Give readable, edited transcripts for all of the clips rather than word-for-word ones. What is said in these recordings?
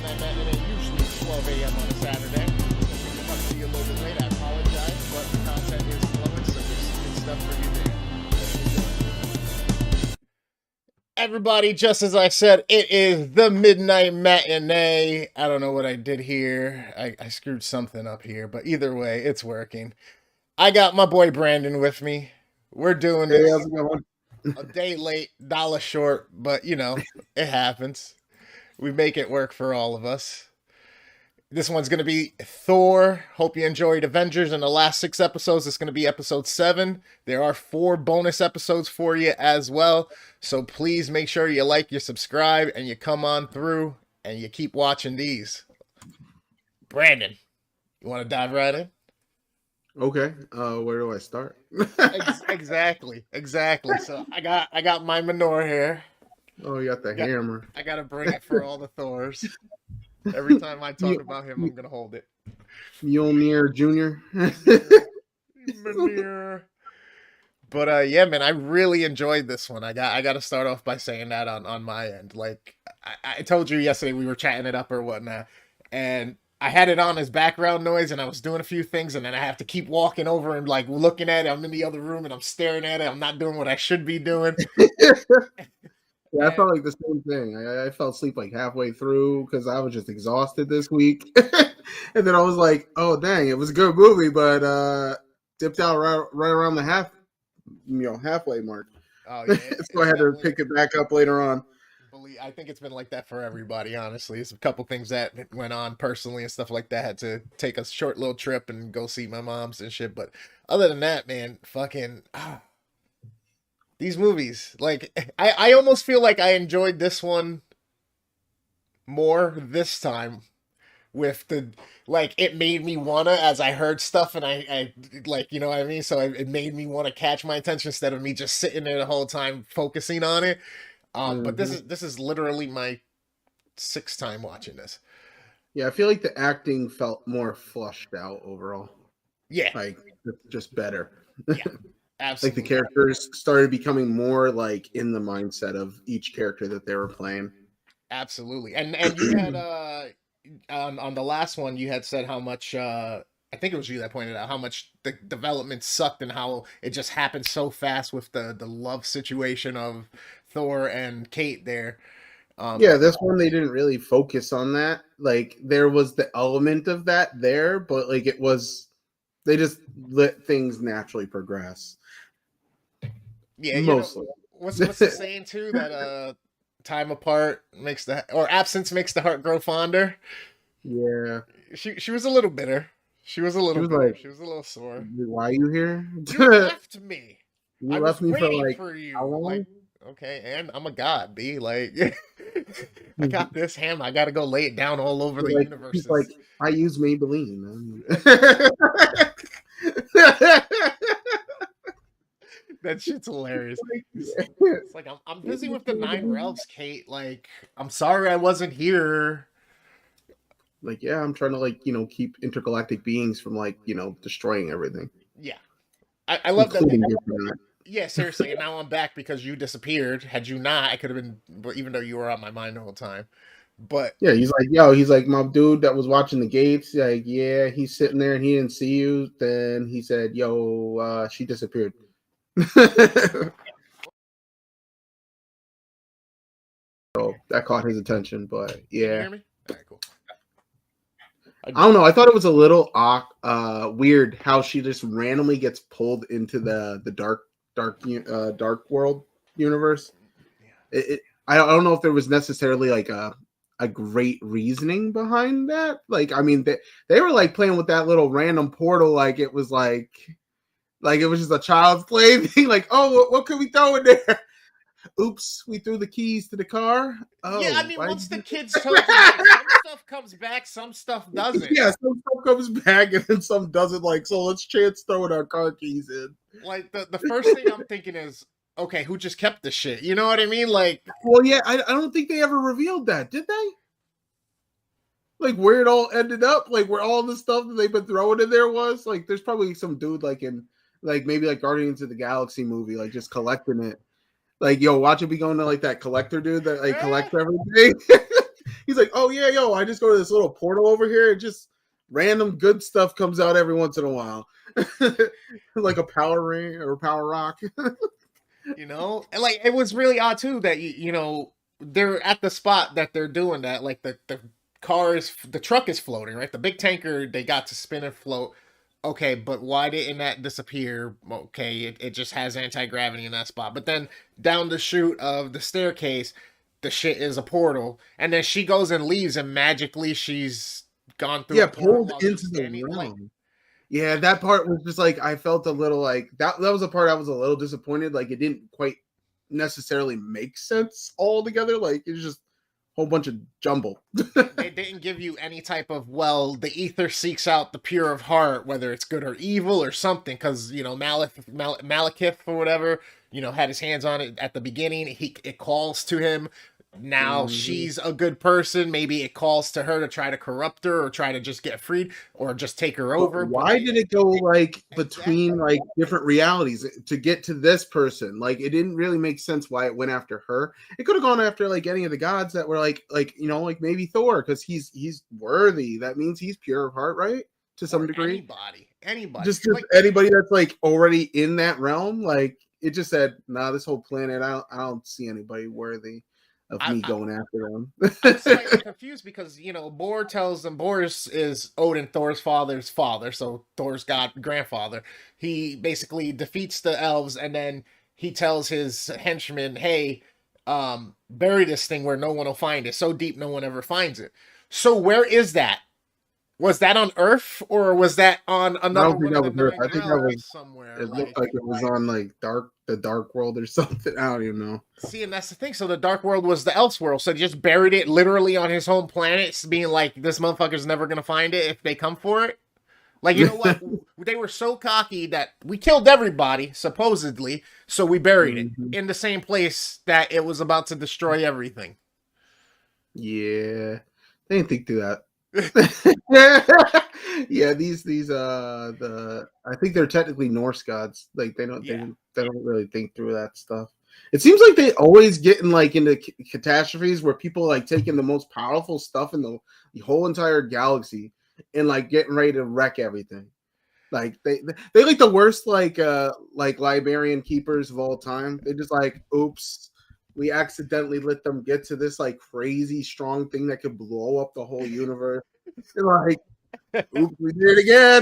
midnight matinee, usually 12 a.m. on a Saturday. If it comes to you a little bit late, I apologize, but the content is flowing, so there's some good stuff for you there. Everybody, just as I said, it is the midnight matinee. I don't know what I did here. I screwed something up here, but either way, it's working. I got my boy Brandon with me. We're doing Hey, this how's it going? a day late, dollar short, but it happens. We make it work for all of us. This one's going to be Thor. Hope you enjoyed Avengers in the last 6 episodes. It's going to be episode 7. There are 4 bonus episodes for you as well. So please make sure you like, you subscribe, and you come on through and you keep watching these. Brandon, you want to dive right in? Okay. Where do I start? Exactly. So I got my Minor here. Oh, you got the hammer. I got to bring it for all the Thors. Every time I talk You- about him, I'm going to hold it. Mjolnir Jr. Mjolnir. But yeah, man, I really enjoyed this one. I got to start off by saying that on my end. Like I told you yesterday, we were chatting it up or whatnot, and I had it on as background noise, and I was doing a few things, and then I have to keep walking over and like looking at it. I'm in the other room and I'm staring at it. I'm not doing what I should be doing. Yeah, I felt like the same thing. I fell asleep like halfway through because I was just exhausted this week. And then I was like, oh, dang, it was a good movie, but dipped out right around the halfway mark. Oh yeah, So I had to pick it back up later on. I think it's been like that for everybody, honestly. It's a couple things that went on personally and stuff like that. I had to take a short little trip and go see my mom's and shit. But other than that, man, fucking these movies. Like I almost feel like I enjoyed this one more this time with the like it made me wanna as I heard stuff and I like you know what I mean? So it made me want to catch my attention instead of me just sitting there the whole time focusing on it. But this is literally my 6th time watching this. Yeah, I feel like the acting felt more flushed out overall. Yeah. Like just better. Yeah. Absolutely. Like the characters started becoming more like in the mindset of each character that they were playing. Absolutely. And you had on the last one you had said how much I think it was you that pointed out how much the development sucked and how it just happened so fast with the love situation of Thor and Kate there. Yeah, this one they didn't really focus on that. Like there was the element of that there, but like it was they just let things naturally progress. Yeah, mostly. What's the saying too that time apart makes or absence makes the heart grow fonder. Yeah, she was a little bitter. She was a little sore. Why are you here? You left me. You left me for like you. how long? Like, okay, and I'm a god, B. Like I got this ham. I gotta go lay it down all over the universe. Like I use Maybelline. That shit's hilarious. It's like I'm busy with the 9 realms, Kate. Like I'm sorry I wasn't here. Like yeah, I'm trying to like keep intergalactic beings from like destroying everything. Yeah, I love that. Yeah, seriously. And now I'm back because you disappeared. Had you not, I could have been. Even though you were on my mind the whole time. But yeah, he's like my dude that was watching the gates. Like yeah, he's sitting there and he didn't see you. Then he said, "Yo, she disappeared." So that caught his attention, but yeah. Can you hear me? All right, cool. I don't know. I thought it was a little weird how she just randomly gets pulled into the dark world universe. I don't know if there was necessarily like a great reasoning behind that. Like, I mean, they were like playing with that little random portal, like it was like it was just a child's play thing. Like, oh, what could we throw in there? Oops, we threw the keys to the car. Oh, yeah, I mean, once the kids told you, some stuff comes back, some stuff doesn't. Yeah, some stuff comes back and then some doesn't. Like, so let's chance throwing our car keys in. Like, the first thing I'm thinking is, okay, who just kept the shit? You know what I mean? Like, well, yeah, I don't think they ever revealed that, did they? Like, where it all ended up, like, where all the stuff that they've been throwing in there was, like, there's probably some dude, like, in, like, maybe, like, Guardians of the Galaxy movie, like, just collecting it. Like, yo, watch it be going to, like, that collector dude that, like, collects everything. He's like, oh yeah, yo, I just go to this little portal over here, and just random good stuff comes out every once in a while, like a power ring or a power rock. And like it was really odd too that they're at the spot that they're doing that. Like the truck is floating, right? The big tanker they got to spin and float. Okay, but why didn't that disappear? Okay, it just has anti-gravity in that spot. But then down the chute of the staircase, the shit is a portal. And then she goes and leaves, and magically she's gone through Yeah, a portal pulled while into she's the standing. Like, realm. Yeah, that part was just like I felt a little like that was a part I was a little disappointed. Like it didn't quite necessarily make sense all together. Like it was just a whole bunch of jumble. they didn't give you any type of, well, the ether seeks out the pure of heart, whether it's good or evil or something, because Malekith or whatever, had his hands on it at the beginning. It calls to him. Now Mhm. she's a good person. Maybe it calls to her to try to corrupt her or try to just get freed or just take her But over. But why did it go like between exactly. like different realities to get to this person? Like it didn't really make sense why it went after her. It could have gone after like any of the gods that were like maybe Thor because he's worthy. That means he's pure of heart, right? To some Or degree. anybody. Just Like, anybody that's like already in that realm. Like it just said, nah, this whole planet, I don't see anybody worthy of I, me I going after I'm them. slightly confused because Bor tells them Bor is Odin, Thor's father, so Thor's grandfather. He basically defeats the elves, and then he tells his henchmen, "Hey, bury this thing where no one will find it. So deep, no one ever finds it." So where is that? Was that on Earth, or was that on I another don't think one of that the was Earth. nine I think that realms was. somewhere? It looked Like, like it was on like the dark world or something. I don't even know. see, and that's the thing. So the Dark World was the Elf's world. So he just buried it literally on his home planet, being like, "This motherfucker's never gonna find it if they come for it." Like, you know what? They were so cocky that we killed everybody, supposedly, so we buried it Mhm. in the same place that it was about to destroy everything. Yeah, they didn't think through that. Yeah, these the I think they're technically Norse gods. Like they don't they, Yeah. they don't really think through that stuff. It seems like they always get in like into catastrophes where people like taking the most powerful stuff in the whole entire galaxy and like getting ready to wreck everything. Like they like the worst like librarian keepers of all time. They just like, oops, we accidentally let them get to this like crazy strong thing that could blow up the whole universe. They're like, oops, we did it again.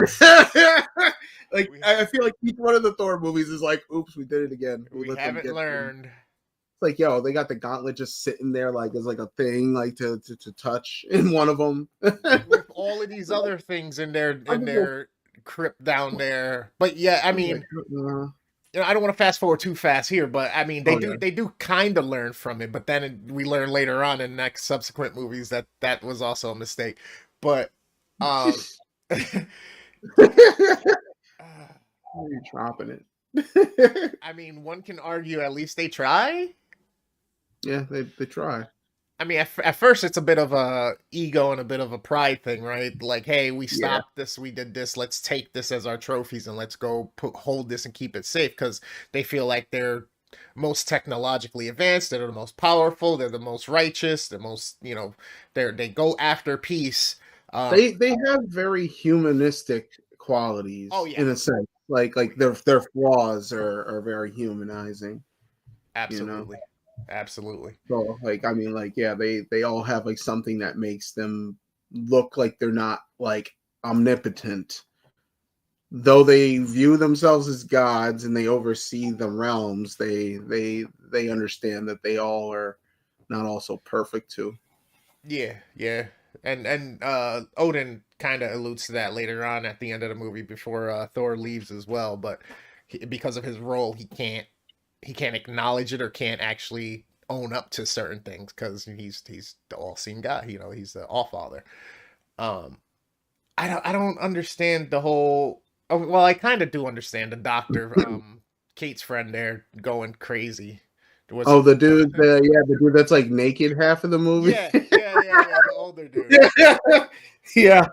Like we I feel like each one of the Thor movies is like, oops, we did it again. We we let them haven't get through. learned. It's like, yo, they got the gauntlet just sitting there like as like a thing like to touch in one of them. With all of these other things in their I'm just like, crypt down there. But yeah, I I'm like mean, I don't want to fast forward too fast here, but I mean, oh yeah. they do kind of learn from it, but then we learn later on in next subsequent movies that that was also a mistake. But um, You're dropping it. I mean, one can argue at least they try. Yeah, they try. I mean, at first it's a bit of a ego and a bit of a pride thing, right? Like, hey, we Yeah. stopped this, we did this, let's take this as our trophies and let's go hold this and keep it safe because they feel like they're most technologically advanced, they're the most powerful, they're the most righteous, the most, they go after peace. They have very humanistic Oh qualities yeah, in a sense. Like their flaws are very humanizing, you know. absolutely, absolutely. So like I mean like yeah, they all have like something that makes them look like they're not like omnipotent. Though they view themselves as gods and they oversee the realms, they understand that they all are not also perfect too. Yeah, yeah. And Odin kind of alludes to that later on at the end of the movie before Thor leaves as well, but because of his role, he can't acknowledge it or can't actually own up to certain things because he's the all-seeing God, he's the all-father. Um I don't understand the whole. Oh, well, I kind of do understand the doctor, Kate's friend there going crazy. Was Oh, it the dude, the dude that's like naked half of the movie. Yeah, yeah, yeah, yeah, the older dude. Yeah.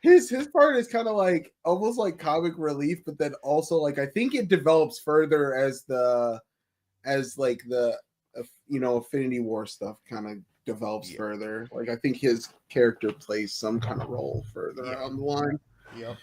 His part is kind of like almost like comic relief, but then also like I think it develops further as like Affinity War stuff kind of develops Yeah. further. Like I think his character plays some kind of role further Yeah. on the line. Yep.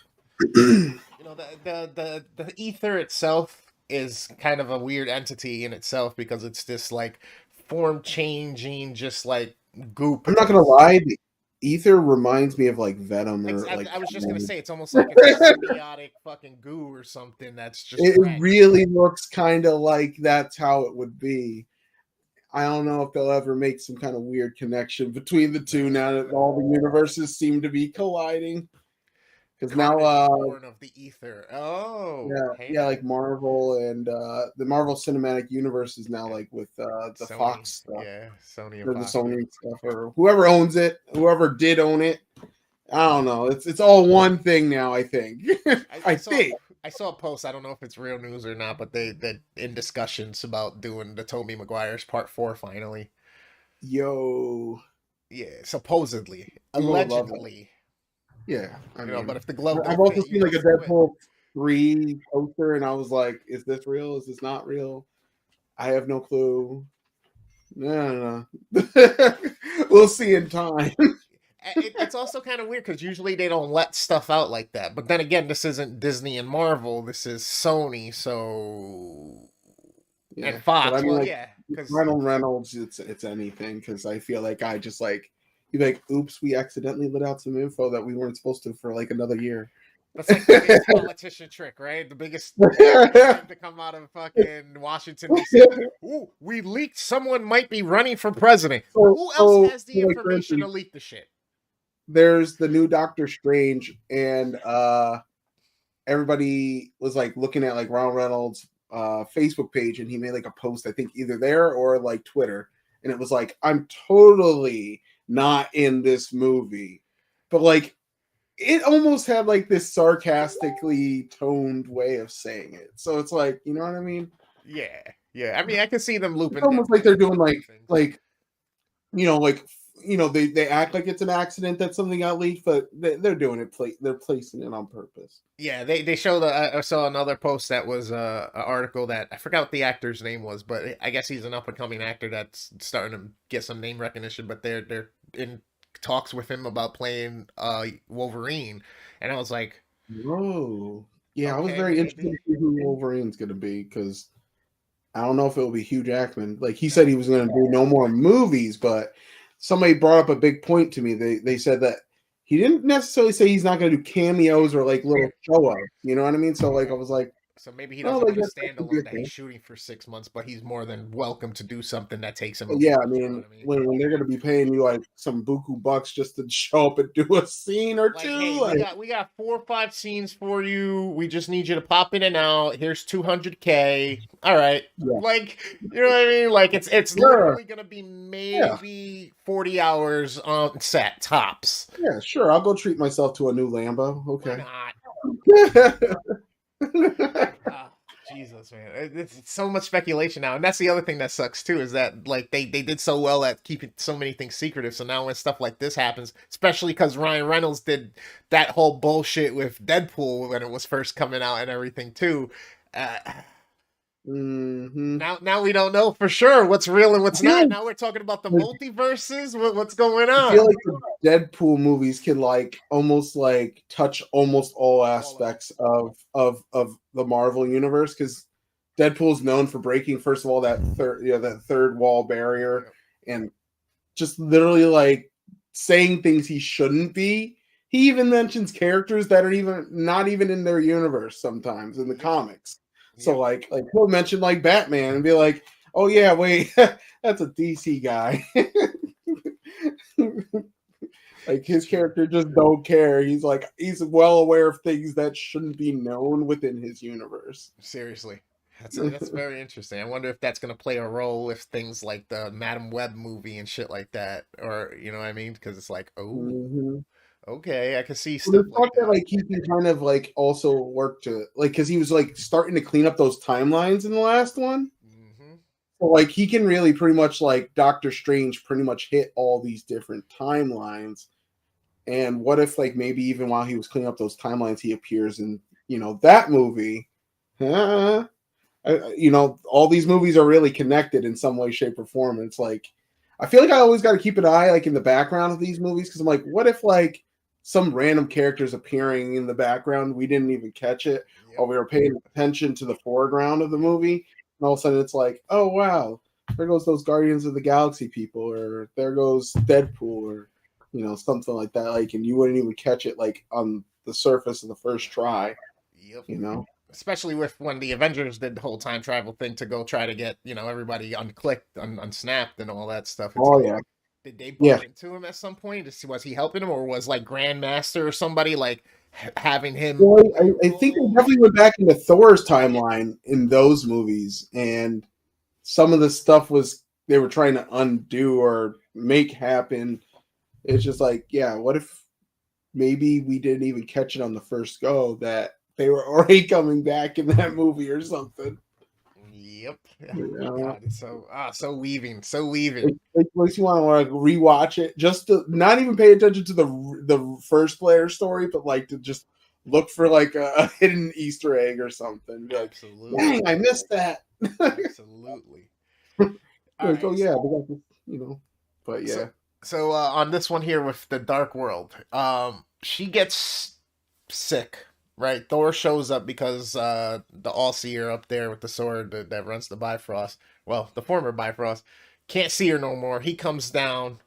The ether itself is kind of a weird entity in itself because it's this like form changing, just like goop. I'm not gonna lie, the ether reminds me of like Venom or like I was just gonna say it's almost like it's a symbiotic fucking goo or something that's just it red. really looks kind of like that's how it would be. I don't know if they'll ever make some kind of weird connection between the two now that all the universes seem to be colliding. Because now, Carnage born of the ether. Oh, yeah, hey, like Marvel and the Marvel Cinematic Universe is now like with the Sony, Fox stuff yeah, Sony and or the Fox, yeah. Sony stuff or whoever owns it, whoever did own it. I don't know. It's all one thing now. I think. I, I I saw think. I saw a post. I don't know if it's real news or not, but they in discussions about doing the Tobey Maguire's Part 4 finally. Yo, Yeah, supposedly, people would love it. allegedly, Yeah, I but mean, if the glove I've don't also fit, you seen like a must quit. Deadpool 3 poster, and I was like, "Is this real? Is this not real?" I have no clue. No, no. We'll see in time. It's also kind of weird because usually they don't let stuff out like that. But then again, this isn't Disney and Marvel. This is Sony, so and Yeah, but I Fox. mean, Well, like yeah, because Ryan Reynolds, it's anything because I feel like I just like you'd be like, "Oops, we accidentally let out some info that we weren't supposed to for like another year." that's like the biggest politician trick, right? The biggest thing to come out of fucking Washington D.C. Ooh, we leaked someone might be running for president. Who else has the like for information to instance, leak the shit? there's the new Doctor Strange, and everybody was like looking at like Ryan Reynolds' Facebook page, and he made like a post, I think either there or like Twitter, and it was like, "I'm totally not in this movie," but like it almost had like this sarcastically toned way of saying it. So it's like, you know what I mean? Yeah, yeah. I mean, I can see them It's looping almost like they're doing different things. like they act like it's an accident that something got leaked, but they're doing it. They're placing it on purpose. Yeah, they showed. I saw another post that was an article that I forgot what the actor's name was, but I guess he's an up and coming actor that's starting to get some name recognition. But they're in talks with him about playing Wolverine, and I was like, Whoa. Yeah, I was okay, very interested to maybe. see who Wolverine's going to be because I don't know if it will be Hugh Jackman. Like he said, he No, was going to do no more movies, but somebody brought up a big point to me. They said that he didn't necessarily say he's not going to do cameos or like little show ups. You know what I mean? So like I okay. was like, So maybe he oh, doesn't like do a that could be a standalone that he's thing. shooting for 6 months, but he's more than welcome to do something that takes him a But yeah, week. I You know mean, what I mean? when they're going to be paying you like some buku bucks just to show up and do a scene or Like, two, hey, like we got 4 or 5 scenes for you. We just need you to pop in and out. Here's 200K. All right. yeah, Like, you know what I mean? Like it's sure, literally gonna be yeah, maybe 40 hours on set tops. yeah, sure. I'll go treat myself to a new Lambo. Why Okay. not? Ah, Jesus, man, it's so much speculation now, and that's the other thing that sucks too. Is that like they did so well at keeping so many things secretive. So now when stuff like this happens, especially because Ryan Reynolds did that whole bullshit with Deadpool when it was first coming out and everything too. Uh, hmm now we don't know for sure what's real and I what's feel not. Now we're talking about the like multiverses. What's going I feel on? like the Deadpool movies can like almost like touch almost all All of it. aspects of the Marvel universe because Deadpool's known for breaking first of all that third wall barrier Yeah. and just literally like saying things he shouldn't be. He even mentions characters that are even not even in their universe sometimes in the Yep. comics. So Yep. like he'll mention like Batman and be like, "Oh yeah, wait, that's a DC guy." Like It's his true. character just don't care. He's well aware of things that shouldn't be known within his universe. Seriously. That's very interesting. I wonder if that's going to play a role if things like the Madam Web movie and shit like that, or you know what I mean? Because it's like, oh, Mhm. okay, I can see Well, stuff the like thought that that. like he can kind of like also work to like because he was like starting to clean up those timelines in the last one. Hmm. So like he can really pretty much like Doctor Strange pretty much hit all these different timelines. And what if like maybe even while he was cleaning up those timelines, he appears in that movie? Huh? you know, all these movies are really connected in some way, shape, or form. And it's like, I feel like I always got to keep an eye like in the background of these movies because I'm like, what if like some random characters appearing in the background, we didn't even catch it, or Yep. we were paying attention to the foreground of the Yep. movie, and all of a sudden it's like, oh wow, there goes those Guardians of the Galaxy people, or there goes Deadpool, or you know, something like that. Like, and you wouldn't even catch it like on the surface of the first try. Yep. You know? Especially with when the Avengers did the whole time travel thing to go try to get, everybody unclicked, unsnapped, and all that stuff. It's Oh like, yeah, did they yeah. bump into him at some point? Was he helping him, or was like Grandmaster or somebody like having him Well, play a I think they role? definitely went back into Thor's timeline in those movies, and some of the stuff was they were trying to undo or make happen. It's just like, yeah, what if maybe we didn't even catch it on the first go that they were already coming back in that movie or something? Yep. You Oh my know? God, it's so weaving, so weaving. It makes you want to like rewatch it just to not even pay attention to the first player story, but like to just look for like a hidden Easter egg or something. Be like, Absolutely. dang, I missed that. Absolutely. All Like, oh right. yeah, they got this, you know. But So, yeah, on this one here with the Dark World, she gets sick, right? Thor shows up because the All-Seer up there with the sword that runs the Bifrost, well, the former Bifrost, can't see her no more. He comes down,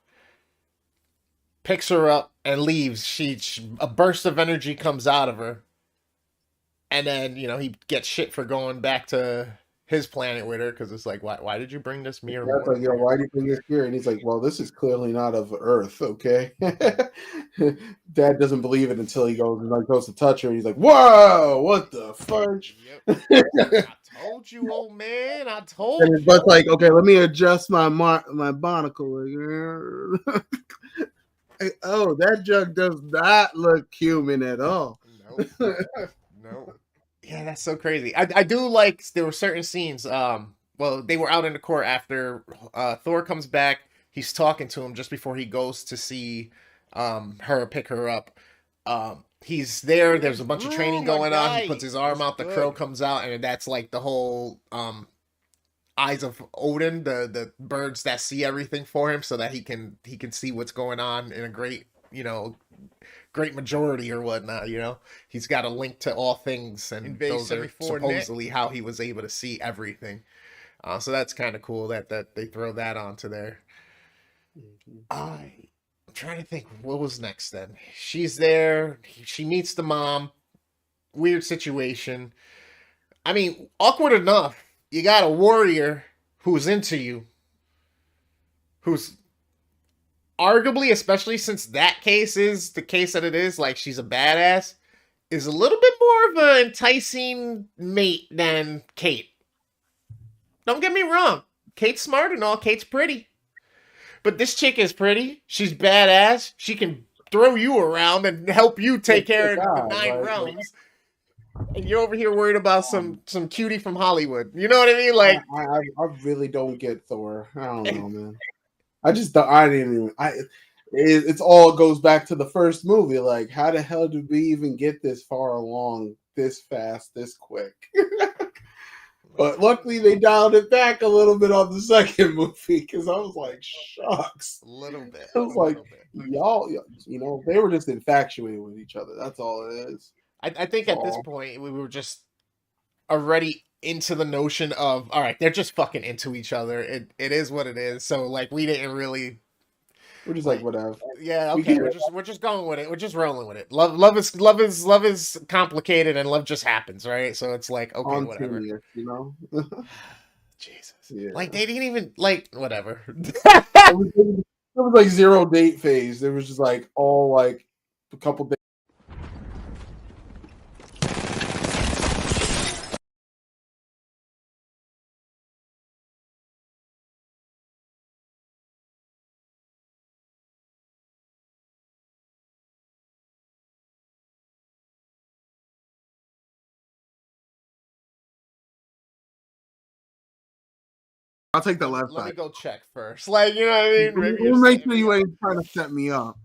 picks her up, and leaves. A burst of energy comes out of her, and then he gets shit for going back to his planet with her because it's like, why did you bring this mere that's like, mortal yo, here? why do you bring this here? And he's like, well, this is clearly not of Earth, okay? Dad doesn't believe it until he goes to touch her. And he's like, whoa, what the fudge? Yep. And I told you, old man. I told his butt's you. like, okay, let me adjust my monocle. Oh, that jug does not look human at all. Nope. Nope. Yeah, that's so crazy. I do like there were certain scenes. Well, they were out in the court after Thor comes back. He's talking to him just before he goes to see her pick her up. He's there. There's a bunch of training My going on. He puts guy. his arm What's out. The crow good? comes out, and that's like the whole eyes of Odin, the birds that see everything for him, so that he can see what's going on in a great majority or whatnot. He's got a link to all things, and Invade those are 74 net. supposedly how he was able to see everything. So that's kind of cool that they throw that onto there. I'm trying to think what was next. Then she's there. She meets the mom. Weird situation. I mean, awkward enough. You got a warrior who's into you, who's arguably, especially since that case is the case that it is, like she's a badass, is a little bit more of an enticing mate than Kate. Don't get me wrong. Kate's smart and all. Kate's pretty. But this chick is pretty. She's badass. She can throw you around and help you take care of the God, nine right? realms. And you're over here worried about Um, some cutie from Hollywood. You know what I mean? I, Like, I really don't get Thor. I don't know, man. I just I didn't even it's all goes back to the first movie. Like, how the hell did we even get this far along this fast, this quick? But luckily they dialed it back a little bit on the second movie because I was like, shucks. a little bit, I a was like, little bit. y'all, you know, they were just infatuated with each other. That's all it is. I think That's at this all. point we were just already into the notion of all right, they're just fucking into each other. It is what it is. So like we didn't really We're just like, like whatever. yeah, We okay, get we're just going with it. We're just rolling with it. Love is complicated and love just happens, right? So it's like okay, whatever. spontaneous, you know? Jesus. Like Yeah. they didn't even like whatever. It was like zero date phase. There was just like all like a couple days. I'll take the left Let me side. go check first. Like, you know what I mean? Maybe you're We'll make setting sure me you up. ain't trying to set me up.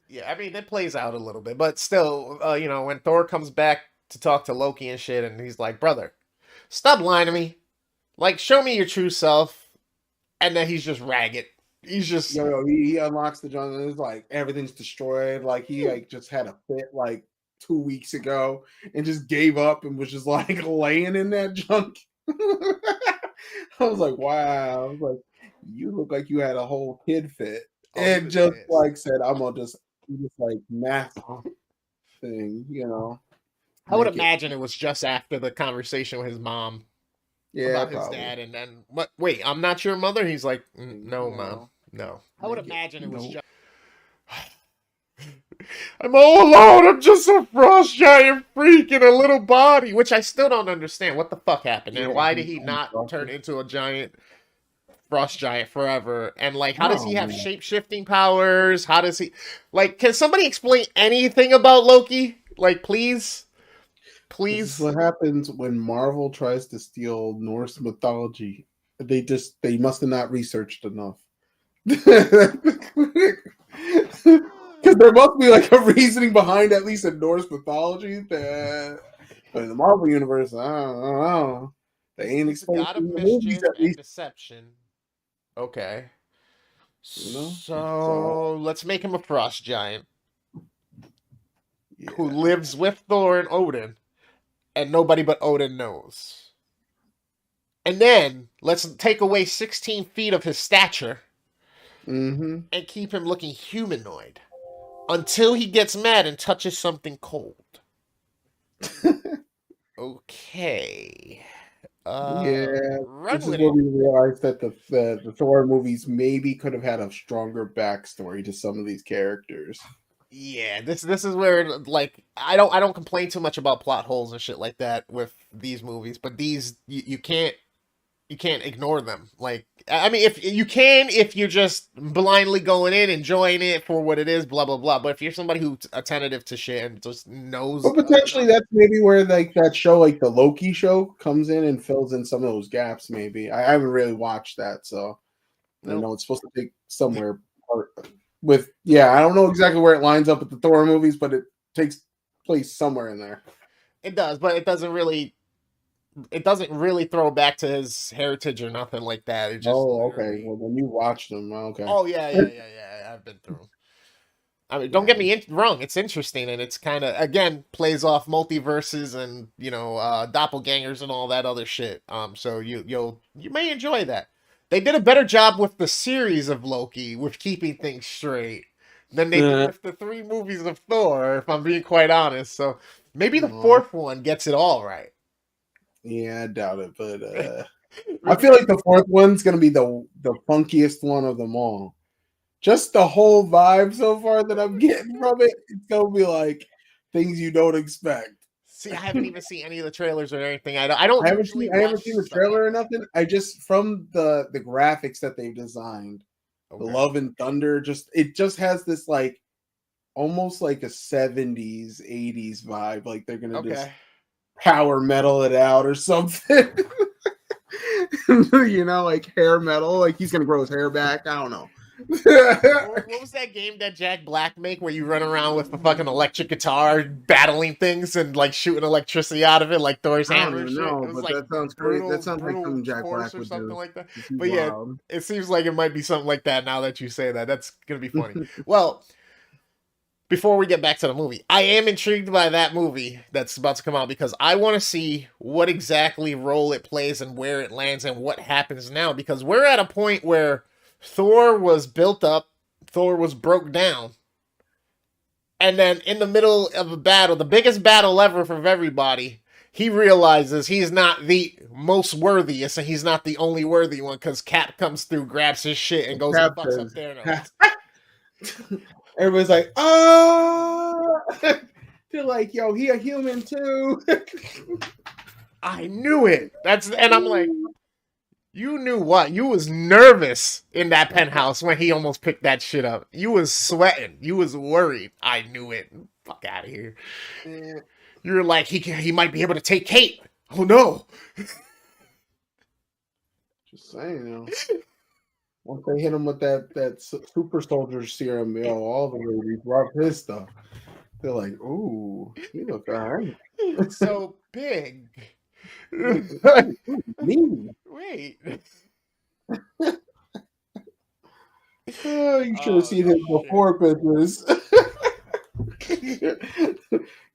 Yeah, I mean, it plays out a little bit, but still, when Thor comes back to talk to Loki and shit, and he's like, brother, Stop lying to me. Like, show me your true self. And then he's just ragged. He's just He unlocks the junk and it's like everything's destroyed. Like he like just had a fit like 2 weeks ago and just gave up and was just like laying in that junk. I was like, wow. I was like, you look like you had a whole kid fit. oh, he And was just pissed. like said, I'm gonna just like math thing, I would make it. imagine it was just after the conversation with his mom Yeah, about his probably. dad, and then what? Wait, I'm not your mother. He's like, no, mom, No, no. I would make it. imagine it was No. just. I'm all alone. I'm just a frost giant freak in a little body, which I still don't understand. What the fuck happened, and Yeah, why did he's he not turn unselfish. into a giant frost giant forever? And like, how does he Oh have man. shape shifting powers? How does he? Like, can somebody explain anything about Loki? Like, please, This is please. what happens when Marvel tries to steal Norse mythology. They must have not researched enough. Because there must be like a reasoning behind at least in Norse mythology that but in the Marvel universe, I don't know. They ain't He's a explained god of in the movies mischief at and least, deception. Okay. you know. So So let's make him a frost giant who yeah. lives with Thor and Odin, and nobody but Odin knows. And then let's take away 16 feet of his stature Mm-hmm. and keep him looking humanoid until he gets mad and touches something cold. Okay. Yeah, Run this is with where it. we realized that the Thor movies maybe could have had a stronger backstory to some of these characters. Yeah, this is where like I don't complain too much about plot holes and shit like that with these movies, but these you can't ignore them. Like I mean, if you can, if you're just blindly going in, enjoying it for what it is, blah blah blah. But if you're somebody who's attentive to shit and just knows, But potentially that's maybe where like that show, like the Loki show, comes in and fills in some of those gaps. Maybe I haven't really watched that, so I nope, know it's supposed to take somewhere part with. Yeah, I don't know exactly where it lines up with the Thor movies, but it takes place somewhere in there. it does, but it doesn't really throw back to his heritage or nothing like that. It just Oh, okay. literally. Well, then you watched them. Okay. Oh yeah, yeah, yeah, yeah. I've been through. I mean, don't Yeah. get me wrong. It's interesting, and it's kind of again plays off multiverses and doppelgangers and all that other shit. So you may enjoy that. They did a better job with the series of Loki with keeping things straight than they did with the three movies of Thor. If I'm being quite honest, so maybe the No. fourth one gets it all right. Yeah, I doubt it, but I Maybe feel they. like the fourth one's gonna be the funkiest one of them all. Just the whole vibe so far that I'm getting from it, it's gonna be like things you don't expect. See, I haven't even seen any of the trailers or anything. I don't usually I haven't seen watch the stuff like trailer or that. nothing. I just from the graphics that they've designed, the Okay. Love and Thunder, it just has this like almost like a 70s, 80s vibe. Like they're gonna just Okay. power metal it out or something. Like hair metal. Like he's gonna grow his hair back. I don't know. What was that game that Jack Black make where you run around with the fucking electric guitar battling things and like shooting electricity out of it like Thor's I don't hammer and even shit? It know, was but like that sounds great. That brutal sounds like brutal something Jack force Black or would something do. like that. If he's But yeah, wild. it seems like it might be something like that now that you say that. That's gonna be funny. Well, before we get back to the movie, I am intrigued by that movie that's about to come out because I want to see what exactly role it plays and where it lands and what happens now because we're at a point where Thor was built up, Thor was broke down, and then in the middle of a battle, the biggest battle ever for everybody, he realizes he's not the most worthiest and he's not the only worthy one because Cap comes through, grabs his shit, and goes and Cap fucks up says, Thanos. everybody's like, oh, they're like, yo, he a human too. I knew it. And I'm like, you knew what? You was nervous in that penthouse when he almost picked that shit up. You was sweating. You was worried. I knew it. Fuck out of here. You were like, he might be able to take Kate. Oh no. Just saying, once they hit him with that super soldier serum, all the ladies love his stuff. They're like, ooh, he look all right. So big. Me. Wait. Oh, you should have Oh seen him shit. before pictures.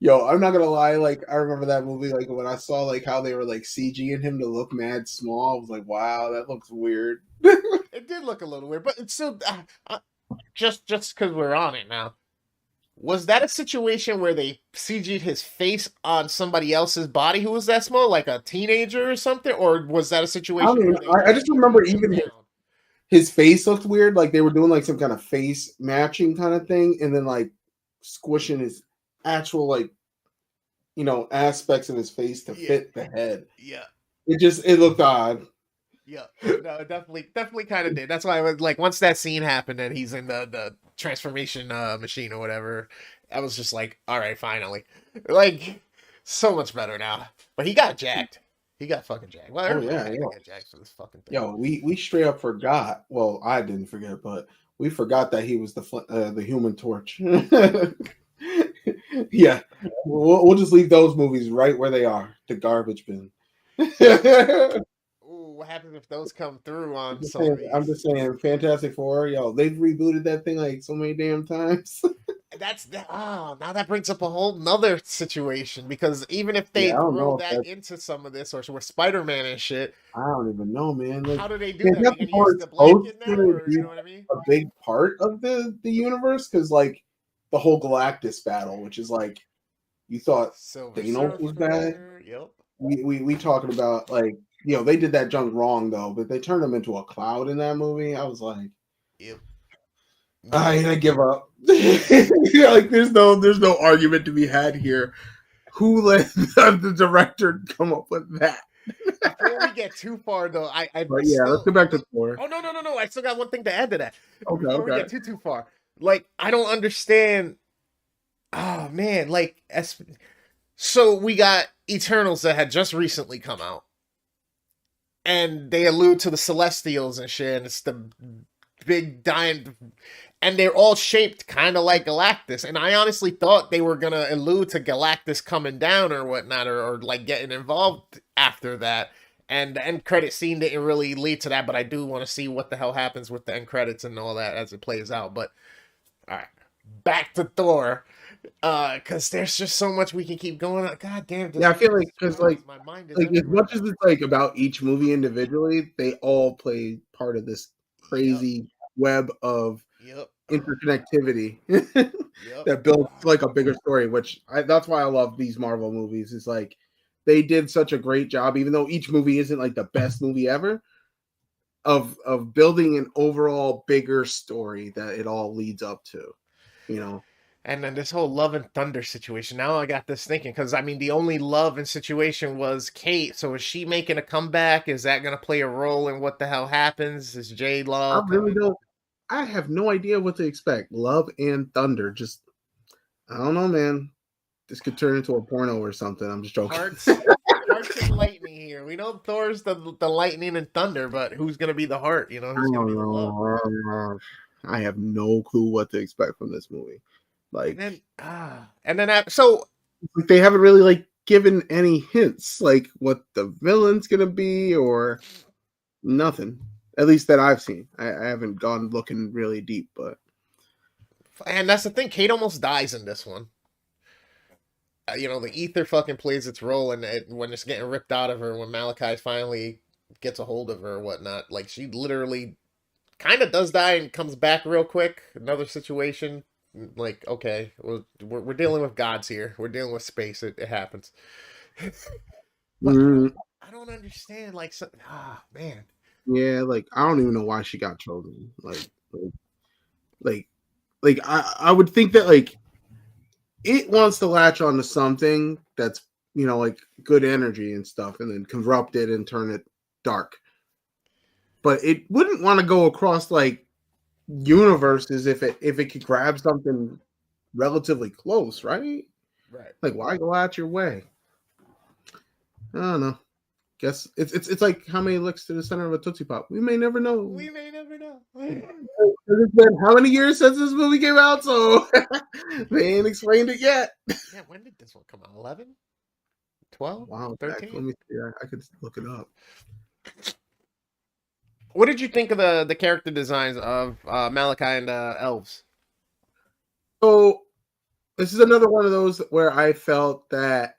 Yo, I'm not gonna lie. Like, I remember that movie. Like, when I saw like how they were like CGing him to look mad small, I was like, wow, that looks weird. It did look a little weird, but it's still just because we're on it now. Was that a situation where they CG'd his face on somebody else's body who was that small, like a teenager or something, or was that a I don't situation even. where they I just just remember trimmed him even down? his face looked weird. Like they were doing like some kind of face matching kind of thing, and then like squishing his actual like aspects of his face to Yeah, fit the head. yeah. It looked odd. Yeah, no, it definitely kind of did. That's why I was like, once that scene happened and he's in the transformation machine or whatever, I was just like, all right, finally, like, so much better now. But he got jacked. He got fucking jacked. Well, Oh everybody yeah, had to yo, get jacked for this fucking thing. yo, we straight up forgot. Well, I didn't forget, but we forgot that he was the Human Torch. Yeah, we'll just leave those movies right where they are, the garbage bin. Ooh, what happens if those come through on Just some of saying, I'm these? just saying, Fantastic Four, yo, they've rebooted that thing like so many damn times. That's that. Oh, now that brings up a whole nother situation because even if Yeah, they I don't throw know if that that. into some of this, or with Spider-Man and shit, I don't even know, man. Like how do they do that? Are they Fantastic gonna Four use is the supposed blanket now, to or be you know what I mean? a big part of the universe because like the whole Galactus battle, which is like you thought Silver Thanos was bad. Surfer. Yep. We talking about like they did that junk wrong though, but they turned him into a cloud in that movie. I was like, Yep. I give up. Like there's no argument to be had here. Who let the director come up with that? Before we get too far, though, I But yeah, let's still go back to like. Thor. Oh no, no, no, no! I still got one thing to add to that. Okay, Before we okay. get too far, like I don't understand. Oh man, like so we got Eternals that had just recently come out, and they allude to the Celestials and shit, and it's the big giant, and they're all shaped kind of like Galactus. And I honestly thought they were gonna allude to Galactus coming down or whatnot, or like getting involved after that. And the end credit scene didn't really lead to that, but I do want to see what the hell happens with the end credits and all that as it plays out. But all right, back to Thor, because there's just so much we can keep going on. God damn, Yeah, I feel like Jesus because Christ, my mind is as everywhere much as now. it's like about each movie individually, they all play part of this Yep, crazy web of yep, interconnectivity yep. that builds like a bigger story. That's why I love these Marvel movies. It's like they did such a great job, even though each movie isn't like the best movie ever, of building an overall bigger story that it all leads up to. You know, And then this whole love and thunder situation. Now I got this thinking because I mean the only love and situation was Kate. So is she making a comeback? Is that gonna play a role in what the hell happens? Is J I Law really coming? don't. I have no idea what to expect. Love and Thunder. Just I don't know, man. This could turn into a porno or something. I'm just joking. Hearts, hearts and lightning here. We know Thor's the lightning and thunder, but who's gonna be the heart? You know, I who's gonna don't be the love? know. I have no clue what to expect from this movie. And Like, then so they haven't really like given any hints, like what the villain's gonna be or nothing. At least that I've seen. I haven't gone looking really deep, but and that's the thing. Kate almost dies in this one. You know, the ether fucking plays its role, and when it's getting ripped out of her, when Malachi finally gets a hold of her or whatnot, like she literally kind of does die and comes back real quick. Another situation, like okay, we're dealing with gods here. We're dealing with space. It happens. But mm, I don't understand. Like, man, yeah, like I don't even know why she got chosen. Like, I would think that like it wants to latch onto something that's like good energy and stuff, and then corrupt it and turn it dark. But it wouldn't want to go across like universes if it could grab something relatively close, right? right? Like why go out your way? I don't know. Guess it's like how many licks to the center of a Tootsie Pop? We may never know. We may never know. It's been how many years since this movie came out, so they ain't explained it yet. Yeah, when did this one come out? 11? 12, Wow, Jack, 13. let me see. I could look it up. What did you think of the character designs of Malachi and elves? So this is another one of those where I felt that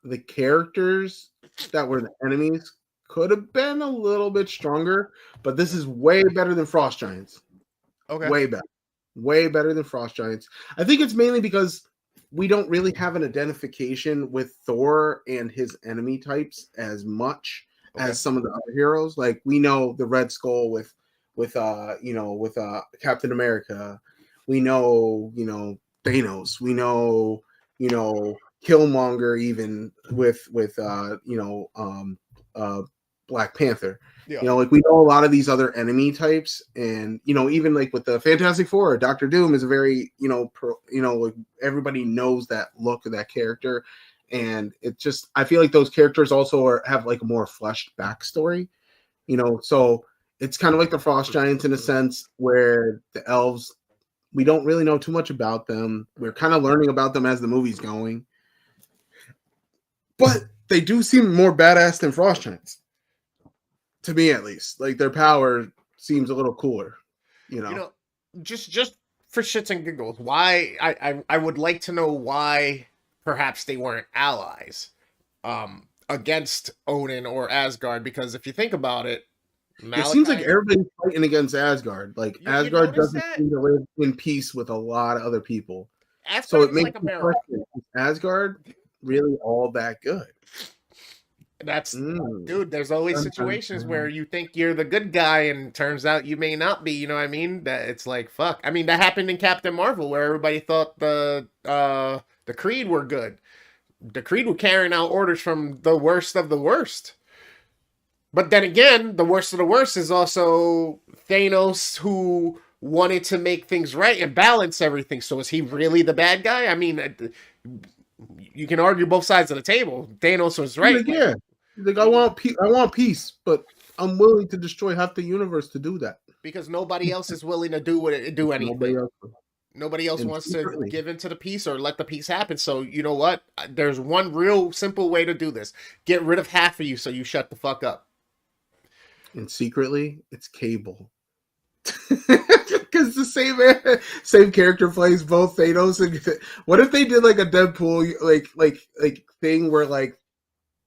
the characters that were the enemies could have been a little bit stronger, but this is way better than Frost Giants. Okay. Way better. Way better than Frost Giants. I think it's mainly because we don't really have an identification with Thor and his enemy types as much Okay. as some of the other heroes. Like we know the Red Skull with Captain America. We know, Thanos. We know, Killmonger even with Black Panther. Yeah. Like we know a lot of these other enemy types, and even like with the Fantastic Four, Doctor Doom is a very like everybody knows that look of that character, and it just I feel like those characters also have like a more fleshed backstory, so it's kind of like the Frost Giants in a sense where the elves we don't really know too much about them. We're kind of learning about them as the movie's going, but they do seem more badass than Frost Giants. To me at least, like their power seems a little cooler, You know, just for shits and giggles, why I would like to know why perhaps they weren't allies against Odin or Asgard, because if you think about it, It seems like Malachi, everybody's fighting against Asgard. Like you Asgard notice doesn't that seem to live in peace with a lot of other people, so Asgard it is makes like me America. question: is Asgard really all that good? That's Mm. dude, there's always Dun, dun, situations where dun. you think you're the good guy and turns out you may not be, you know what I mean? That it's like fuck. I mean, that happened in Captain Marvel where everybody thought the Creed were good. The Creed were carrying out orders from the worst of the worst. But then again, the worst of the worst is also Thanos, who wanted to make things right and balance everything. So is he really the bad guy? I mean, you can argue both sides of the table. Thanos was right. Like, yeah, like I want peace, but I'm willing to destroy half the universe to do that. Because nobody else is willing to do Nobody anything. else, Nobody else and wants to secretly, give into the peace or let the peace happen. So you know what? There's one real simple way to do this: get rid of half of you, so you shut the fuck up. it's Cable. Because the same character plays both Thanos and what if they did like a Deadpool like thing where like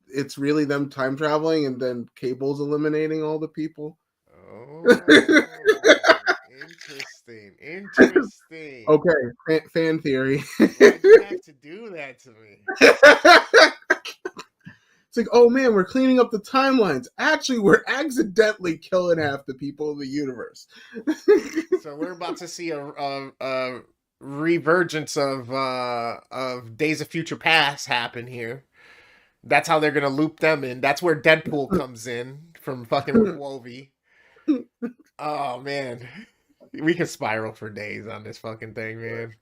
it's really them time traveling and then Cable's eliminating all the people? Oh, interesting, interesting. Okay, fan theory. Why'd you have to do that to me? It's like, oh man, we're cleaning up the timelines. Actually, we're accidentally killing half the people in the universe. So we're about to see a revergence of Days of Future Past happen here. That's how they're gonna loop them in. That's where Deadpool comes in from fucking with Wolvie. Oh man, we can spiral for days on this fucking thing, man.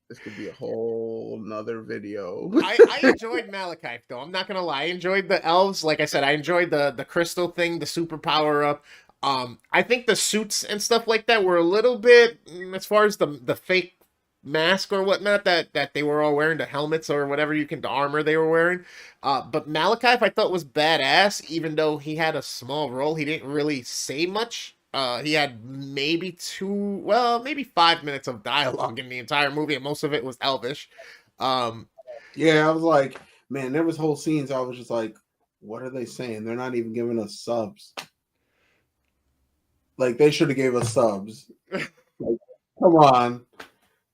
This could be a whole nother video. I enjoyed Malachite though. I'm not gonna lie. I enjoyed the elves. Like I said, I enjoyed the crystal thing, the super power up. I think the suits and stuff like that were a little bit as far as the fake mask or whatnot that they were all wearing, the helmets or whatever the armor they were wearing. But Malachi I thought was badass, even though he had a small role. He didn't really say much. He had maybe maybe 5 minutes of dialogue in the entire movie, and most of it was Elvish. Yeah, I was like, man, there was whole scenes. I was just like, what are they saying? They're not even giving us subs. Like they should have gave us subs. Like, come on,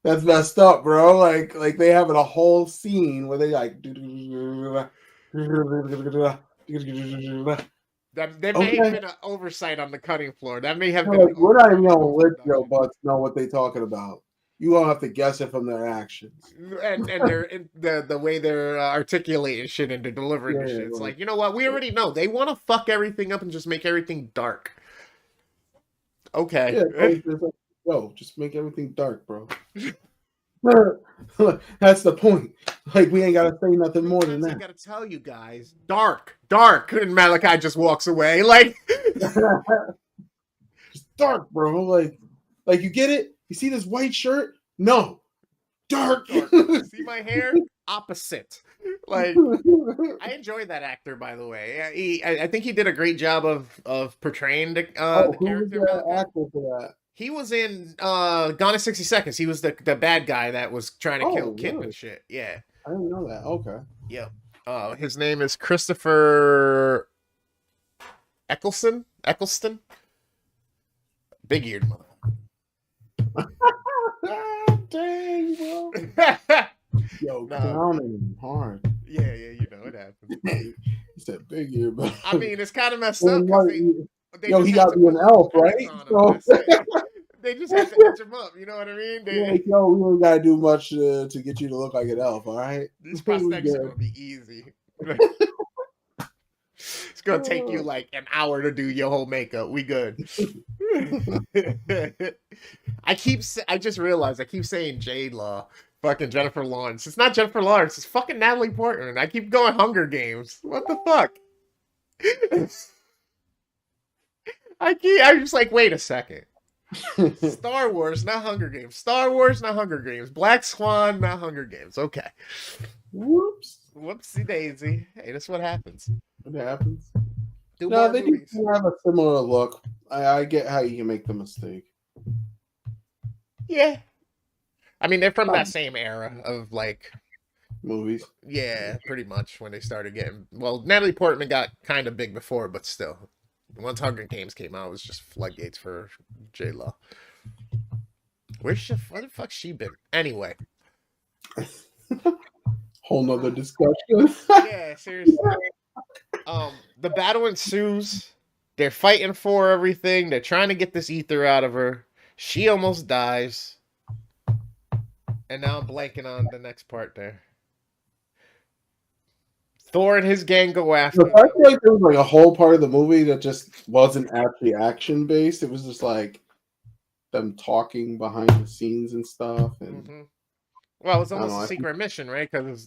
that's messed up, bro. Like they having a whole scene where they like. That there may have Okay. been an oversight on the cutting floor. That may have They're been like, an we're not even gonna oversight let on your production. butts know what they talking about. You gonna have to guess it from their actions. And they're in the way they're articulating shit and they're delivering the Yeah, shit. It's like, like, you know what? We already know they want to fuck everything up and just make everything dark. Okay. yeah. Just like, yo, just make everything dark, bro. That's the point. Like we ain't gotta say nothing more than Sometimes I that. gotta tell you guys, dark, dark, and Malachi just walks away. Like, Just dark, bro. Like you get it? You see this white shirt? No, dark. dark. See my hair? Opposite. Like, I enjoyed that actor, by the way. I think he did a great job of portraying Oh, the who was character the Malachi. actor for that? He was in Gone in 60 Seconds. He was the bad guy that was trying to kill Oh, Kip and really? shit. Yeah. I didn't know that. Okay. Yep. His name is Christopher Eccleston. Big eared Dang, bro. motherfucker. Yo, No. clowning him hard. Yeah, you know it happens. He said big ear, but I mean, it's kind of messed well, up because they yo, just he had got to to be put an little elf, turds right? on him. So That's it. They just had to itch him up. You know what I mean? you're like, yo, we don't gotta do much to get you to look like an elf, all right? These We prosthetics are good. gonna be easy. It's gonna take you like an hour to do your whole makeup. We good. I just realized I keep saying Jade Law, fucking Jennifer Lawrence. It's not Jennifer Lawrence. It's fucking Natalie Portman. I keep going Hunger Games. What the fuck? I'm just like, wait a second. Star Wars, not Hunger Games. Star Wars, not Hunger Games. Black Swan, not Hunger Games. Okay. Whoops. Whoopsie daisy. Hey, that's what happens. It happens. Do No, more they do movies. have a similar look. I get how you can make the mistake. Yeah. I mean, they're from that same era of like, Movies. yeah, pretty much when they started getting. Well, Natalie Portman got kind of big before, but still, once Hunger Games came out, it was just floodgates for J Law. Where the fuck's she been? Anyway, Whole nother discussion. yeah, seriously. The battle ensues. They're fighting for everything. They're trying to get this ether out of her. She almost dies. And now I'm blanking on the next part there. Thor and his gang go after I feel like there was like a whole part of the movie that just wasn't actually action based. It was just like them talking behind the scenes and stuff. And Mm-hmm. Well, it's I don't almost know. a secret mission, right? Because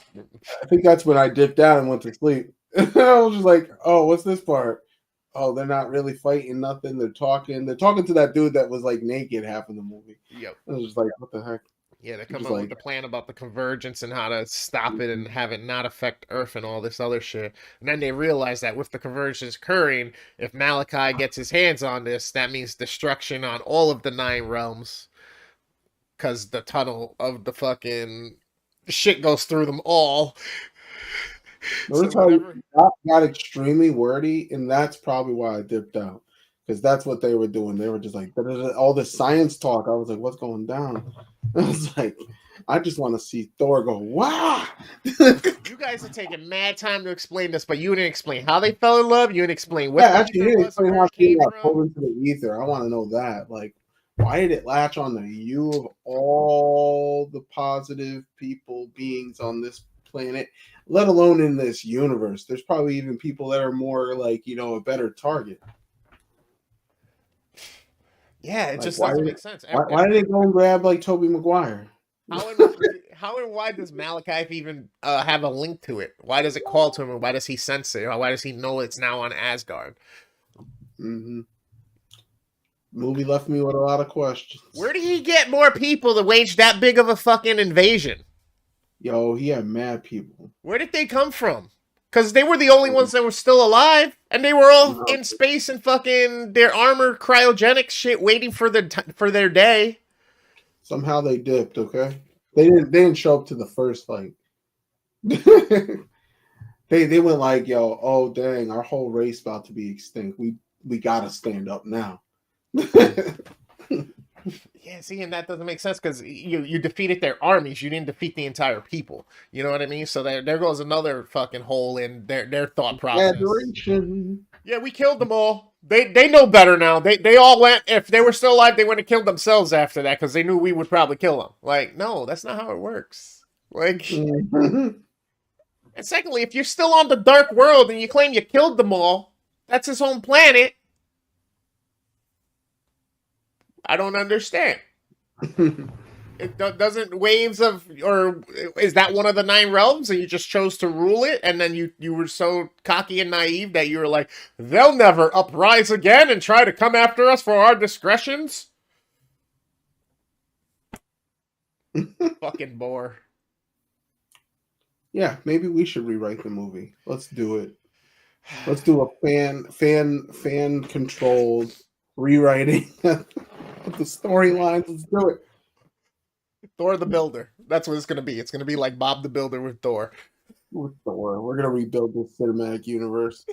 I think that's when I dipped out and went to sleep. I was just like, "Oh, what's this part? Oh, they're not really fighting nothing. They're talking. They're talking to that dude that was like naked half of the movie." yep. I was just like, "What the heck?" Yeah, they come Just up like, with the plan about the convergence and how to stop it and have it not affect Earth and all this other shit. And then they realize that with the convergence occurring, if Malachi gets his hands on this, that means destruction on all of the 9 realms. Because the tunnel of the fucking shit goes through them all. notice So how whatever. that got extremely wordy, and that's probably why I dipped out because that's what they were doing. They were just like all this science talk. I was like, "What's going down?" I was like, "I just want to see Thor go wow." You guys are taking mad time to explain this, but you didn't explain how they fell in love. You didn't explain what Yeah, the actually, you ether didn't was and explain where how it she came got from. pulled into the ether. I want to know that. Like, why did it latch on to you of all the positive people, beings on this planet, let alone in this universe? There's probably even people that are more like, a better target. Yeah, it Like, just doesn't make sense. why did they go and grab like Toby Maguire? How and why does Malachi even have a link to it? Why does it call to him, and why does he sense it? Why does he know it's now on Asgard? Mm-hmm. Movie left me with a lot of questions. Where did he get more people to wage that big of a fucking invasion? Yo, he had mad people. Where did they come from? Because they were the only ones that were still alive, and they were all in space and fucking their armor cryogenic shit, waiting for their day. Somehow they dipped. Okay, they didn't show up to the first fight. they went like, yo, oh dang, our whole race about to be extinct. We gotta stand up now. Yeah, see, and that doesn't make sense because you defeated their armies. You didn't defeat the entire people. You know what I mean? So there goes another fucking hole in their thought process. Adoration. Yeah, we killed them all. They know better now. They all went. If they were still alive, they went and killed themselves after that because they knew we would probably kill them. Like, no, that's not how it works. Like, and secondly, if you're still on the Dark World and you claim you killed them all, that's his home planet. I don't understand. It doesn't waves of, or is that one of the 9 realms and you just chose to rule it, and then you were so cocky and naive that you were like, they'll never uprise again and try to come after us for our discretions? Fucking bore. Yeah, maybe we should rewrite the movie. Let's do it. Let's do a fan controlled rewriting of the storylines. Let's do it. Thor the Builder. That's what it's gonna be. It's gonna be like Bob the Builder with Thor. With Thor. We're gonna rebuild this cinematic universe.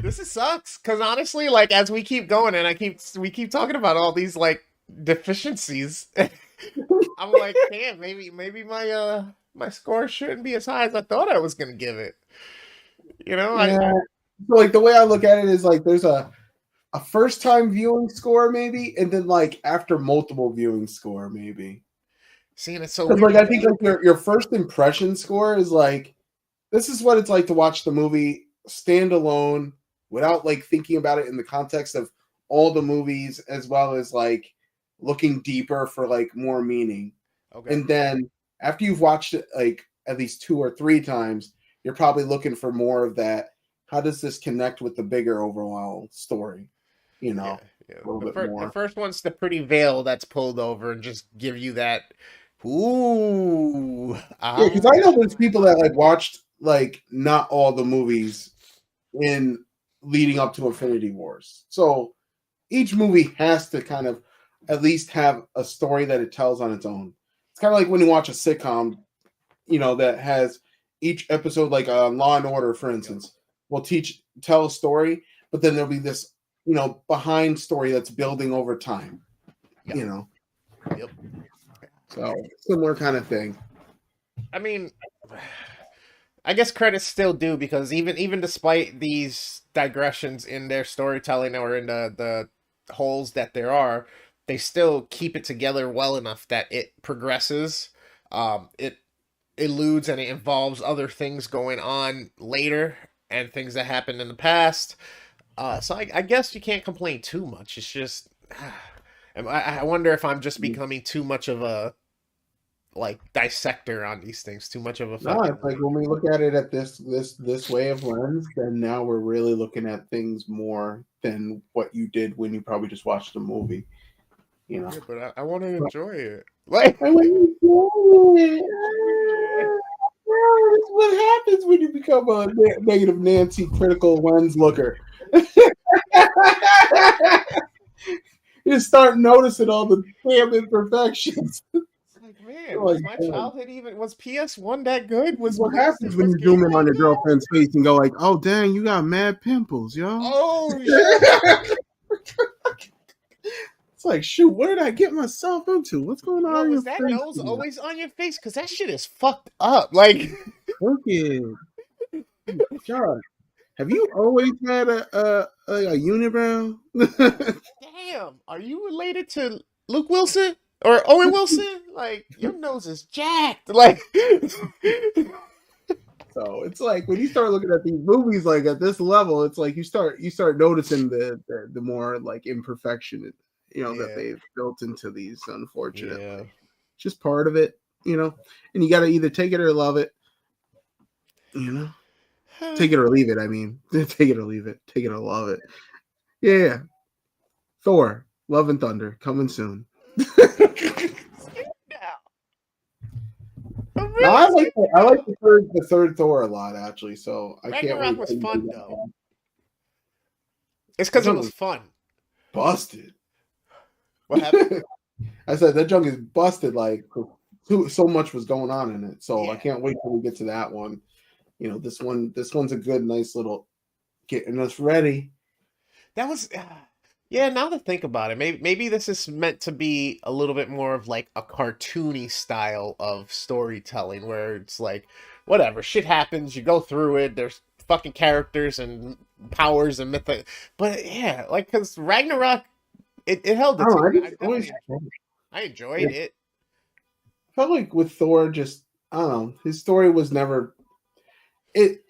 This is sucks because honestly, like as we keep going and we keep talking about all these like deficiencies, I'm like, damn, maybe my score shouldn't be as high as I thought I was gonna give it. You know, I Yeah. So like the way I look at it is like there's a first time viewing score maybe, and then like after multiple viewing score maybe. seeing it so Because weird. like I think like your first impression score is like this is what it's like to watch the movie stand alone without like thinking about it in the context of all the movies as well as like looking deeper for like more meaning. Okay, And then after you've watched it like at least 2 or 3 times, you're probably looking for more of that. How does this connect with the bigger overall story? You yeah, know, yeah. a little bit The more. first one's the pretty veil that's pulled over and just give you that. Ooh, Yeah, ah. because I know there's people that like watched like not all the movies in leading up to Infinity Wars. So each movie has to kind of at least have a story that it tells on its own. It's kind of like when you watch a sitcom, that has each episode, like Law and Order, for instance, will tell a story, but then there'll be this, behind story that's building over time. Yeah, You know, yep. so similar kind of thing. I mean, I guess credits still due because even despite these digressions in their storytelling or in the holes that there are, they still keep it together well enough that it progresses. It eludes and it involves other things going on later and things that happened in the past. So I guess you can't complain too much. It's just I wonder if I'm just becoming too much of a like dissector on these things, too much of a No, fucking it's like like when we look at it at this way of lens, then now we're really looking at things more than what you did when you probably just watched the movie. You know. yeah, but I want to enjoy it. Like, And when you do it, yeah. that's what happens when you become a negative Nancy critical lens looker. You start noticing all the damn imperfections. It's like, man, You're like, was my "Man, childhood even was PS1 that good? this is Was what PS2 happens when was you zoom in on gaming your that good? girlfriend's face and go like, "Oh, dang, you got mad pimples, yo." Oh shit! It's like, shoot, what did I get myself into? What's going Yo, on in was your that face? nose always on your face? Cause that shit is fucked up. Like, Okay, God, have you always had a unibrow? damn, are you related to Luke Wilson or Owen Wilson? Like, your nose is jacked. Like, So it's like when you start looking at these movies like at this level, it's like you start noticing the more like imperfection, that yeah, they've built into these. yeah. Unfortunately, just part of it, and you got to either take it or love it, you know, take it or leave it. I mean, take it or leave it, take it or love it. Yeah, Thor, Love and Thunder, coming soon. I'm Now really scared I like now. the third Thor a lot actually, so I can't Ragnarok wait was till you do fun that though. one. It's That because it junk was was fun. busted. What happened? I said that junk is busted. Like so much was going on in it, so I Yeah, can't wait till we get to that one. This one's a good, nice little getting us ready. that was. Yeah, now to think about it, maybe this is meant to be a little bit more of like a cartoony style of storytelling, where it's like, whatever, shit happens, you go through it. There's fucking characters and powers and myth, but yeah, like because Ragnarok, it held I it don't know. I together. just always I enjoyed yeah, it. felt like with Thor, just I don't know. His story was never it.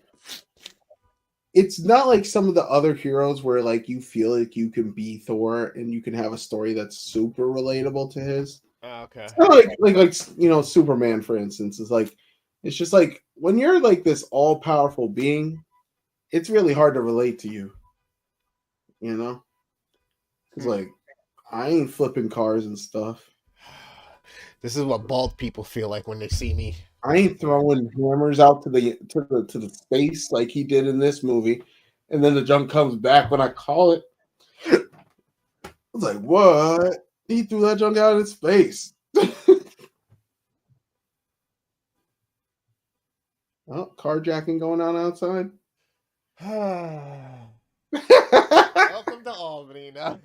It's not like some of the other heroes where like you feel like you can be Thor and you can have a story that's super relatable to his. Okay. It's not like Superman, for instance, is like it's just like when you're like this all powerful being, it's really hard to relate to you, you know? Because Hmm. like I ain't flipping cars and stuff. This is what bald people feel like when they see me. I ain't throwing hammers out to the space like he did in this movie, and then the junk comes back when I call it. I was like, what? He threw that junk out in space. Oh, carjacking going on outside. Welcome to Albany now.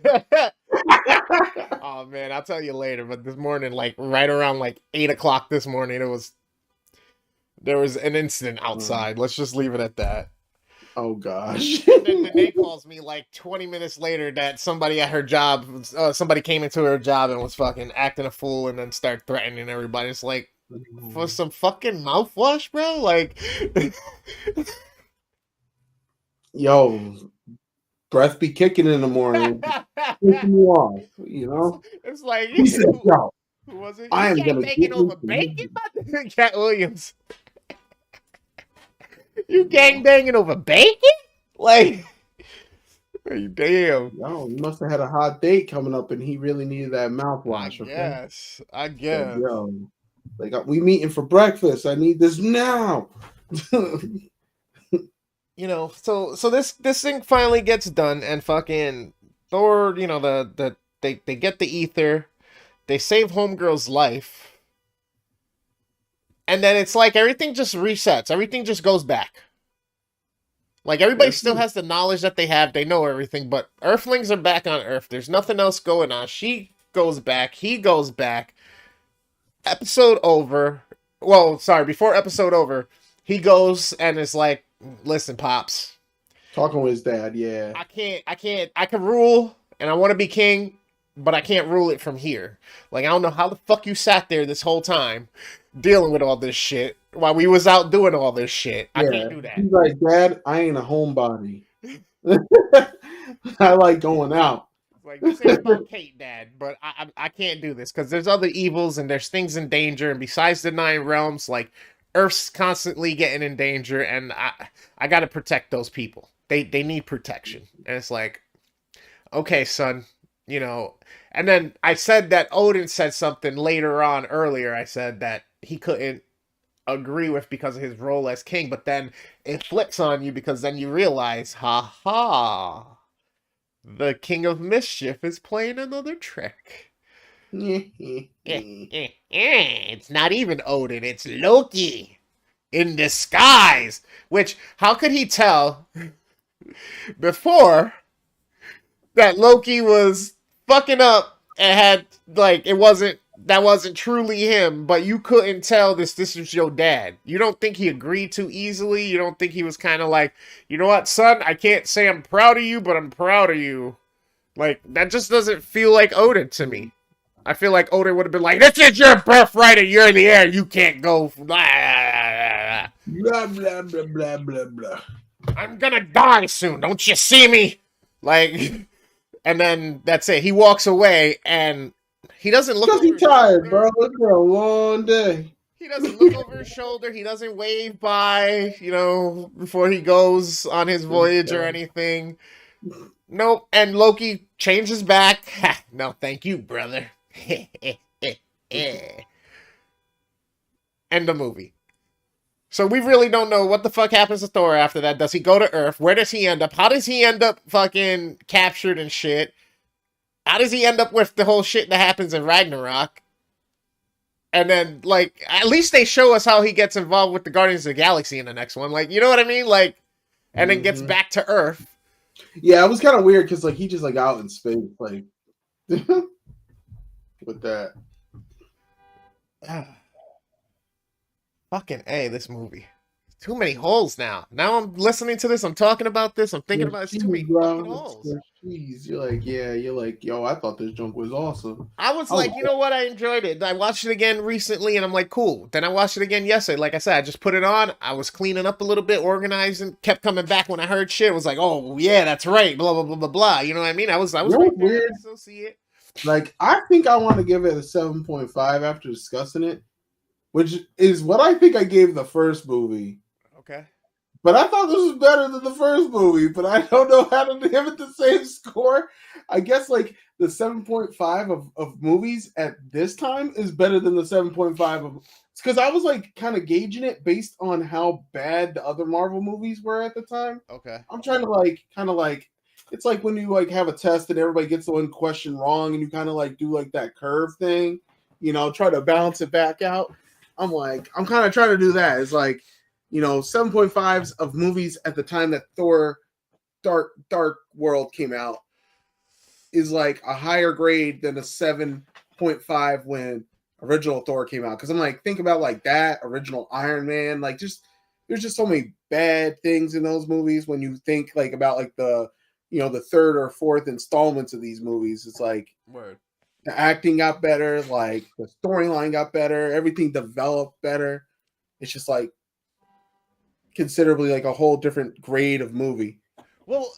Oh man, I'll tell you later. But this morning, like right around like 8 o'clock this morning, there was an incident outside. Let's just leave it at that. Oh gosh. And then Danae calls me like 20 minutes later that somebody at her job, somebody came into her job and was fucking acting a fool and then start threatening everybody. It's like, for some fucking mouthwash, bro? Like, Yo, breath be kicking in the morning. Pissing me off, you know? it's like, He said, yo, who was it? I am You gonna taking get over into bacon? Cat Williams. You gang banging over bacon? Like, hey, damn. Yo, you must have had a hot date coming up and he really needed that mouthwash, okay? I Like, guess. yo, like we meeting for breakfast. I need this now. You know, so this thing finally gets done, and fucking Thor, you know, they get the ether, they save Homegirl's life, and then it's like everything just resets, everything just goes back. Like everybody still has the knowledge that they have, they know everything, but Earthlings are back on Earth. There's nothing else going on. She goes back, he goes back. Episode over. Well, sorry, before episode over, he goes and is like, listen, Pops. Talking with his dad, yeah. I can rule and I want to be king, but I can't rule it from here. Like, I don't know how the fuck you sat there this whole time dealing with all this shit while we was out doing all this shit. I can't do that. He's like, Dad, I ain't a homebody. I like going out. Like, this ain't about Kate, Dad, but I can't do this because there's other evils and there's things in danger, and besides the 9 realms, like, Earth's constantly getting in danger, and I gotta protect those people. They need protection. And it's like, okay, son, you know. And then I said that Odin said something later on earlier. I said that he couldn't agree with because of his role as king, but then it flips on you because then you realize, ha ha. The King of Mischief is playing another trick. It's not even Odin, it's Loki. In disguise. Which, how could he tell before that Loki was fucking up and had, like, that wasn't truly him, but you couldn't tell this was your dad. You don't think he agreed too easily? You don't think he was kind of like, you know what, son, I can't say I'm proud of you, but I'm proud of you. Like, that just doesn't feel like Odin to me. I feel like Odin would have been like, this is your birthright and you're in the air, you can't go. Blah, blah, blah, blah, blah, blah, blah. I'm gonna die soon, don't you see me? Like, and then that's it. He walks away and he doesn't look over his tired, shoulder. Bro. It's been a long day. He doesn't look over his shoulder. He doesn't wave by, you know, before he goes on his voyage or anything. Nope. And Loki changes back. Ha, no, thank you, brother. End of movie. So we really don't know what the fuck happens to Thor after that. Does he go to Earth? Where does he end up? How does he end up fucking captured and shit? How does he end up with the whole shit that happens in Ragnarok? And then, like, at least they show us how he gets involved with the Guardians of the Galaxy in the next one. Like, you know what I mean? Like, and then gets back to Earth. Yeah, it was kind of weird because, like, he just, like, out in space, like, with that. Fucking A, this movie. Too many holes now. Now I'm listening to this, I'm talking about this, I'm thinking about it. It's too many fucking holes. Jeez, you're like, yo, I thought this junk was awesome. I was like, you know what? I enjoyed it. I watched it again recently, and I'm like, cool. Then I watched it again yesterday. Like I said, I just put it on. I was cleaning up a little bit, organizing, kept coming back when I heard shit. I was like, oh, yeah, that's right. Blah, blah, blah, blah, blah. You know what I mean? I was right there. I still see it. Like, I think I want to give it a 7.5 after discussing it, which is what I think I gave the first movie. Okay. But I thought this was better than the first movie, but I don't know how to give it the same score. I guess, like, the 7.5 of movies at this time is better than the 7.5 of. It's because I was like kind of gauging it based on how bad the other Marvel movies were at the time. Okay. I'm trying to like kind of like it's like when you like have a test and everybody gets the one question wrong and you kind of like do like that curve thing, try to balance it back out. I'm kind of trying to do that. It's like, 7.5s of movies at the time that Thor Dark World came out is like a higher grade than a 7.5 when original Thor came out. Because I'm like, think about like that original Iron Man, like just there's just so many bad things in those movies when you think like about like the third or fourth installments of these movies. It's like Word. the acting got better, like the storyline got better, everything developed better. It's just like considerably like a whole different grade of movie. Well,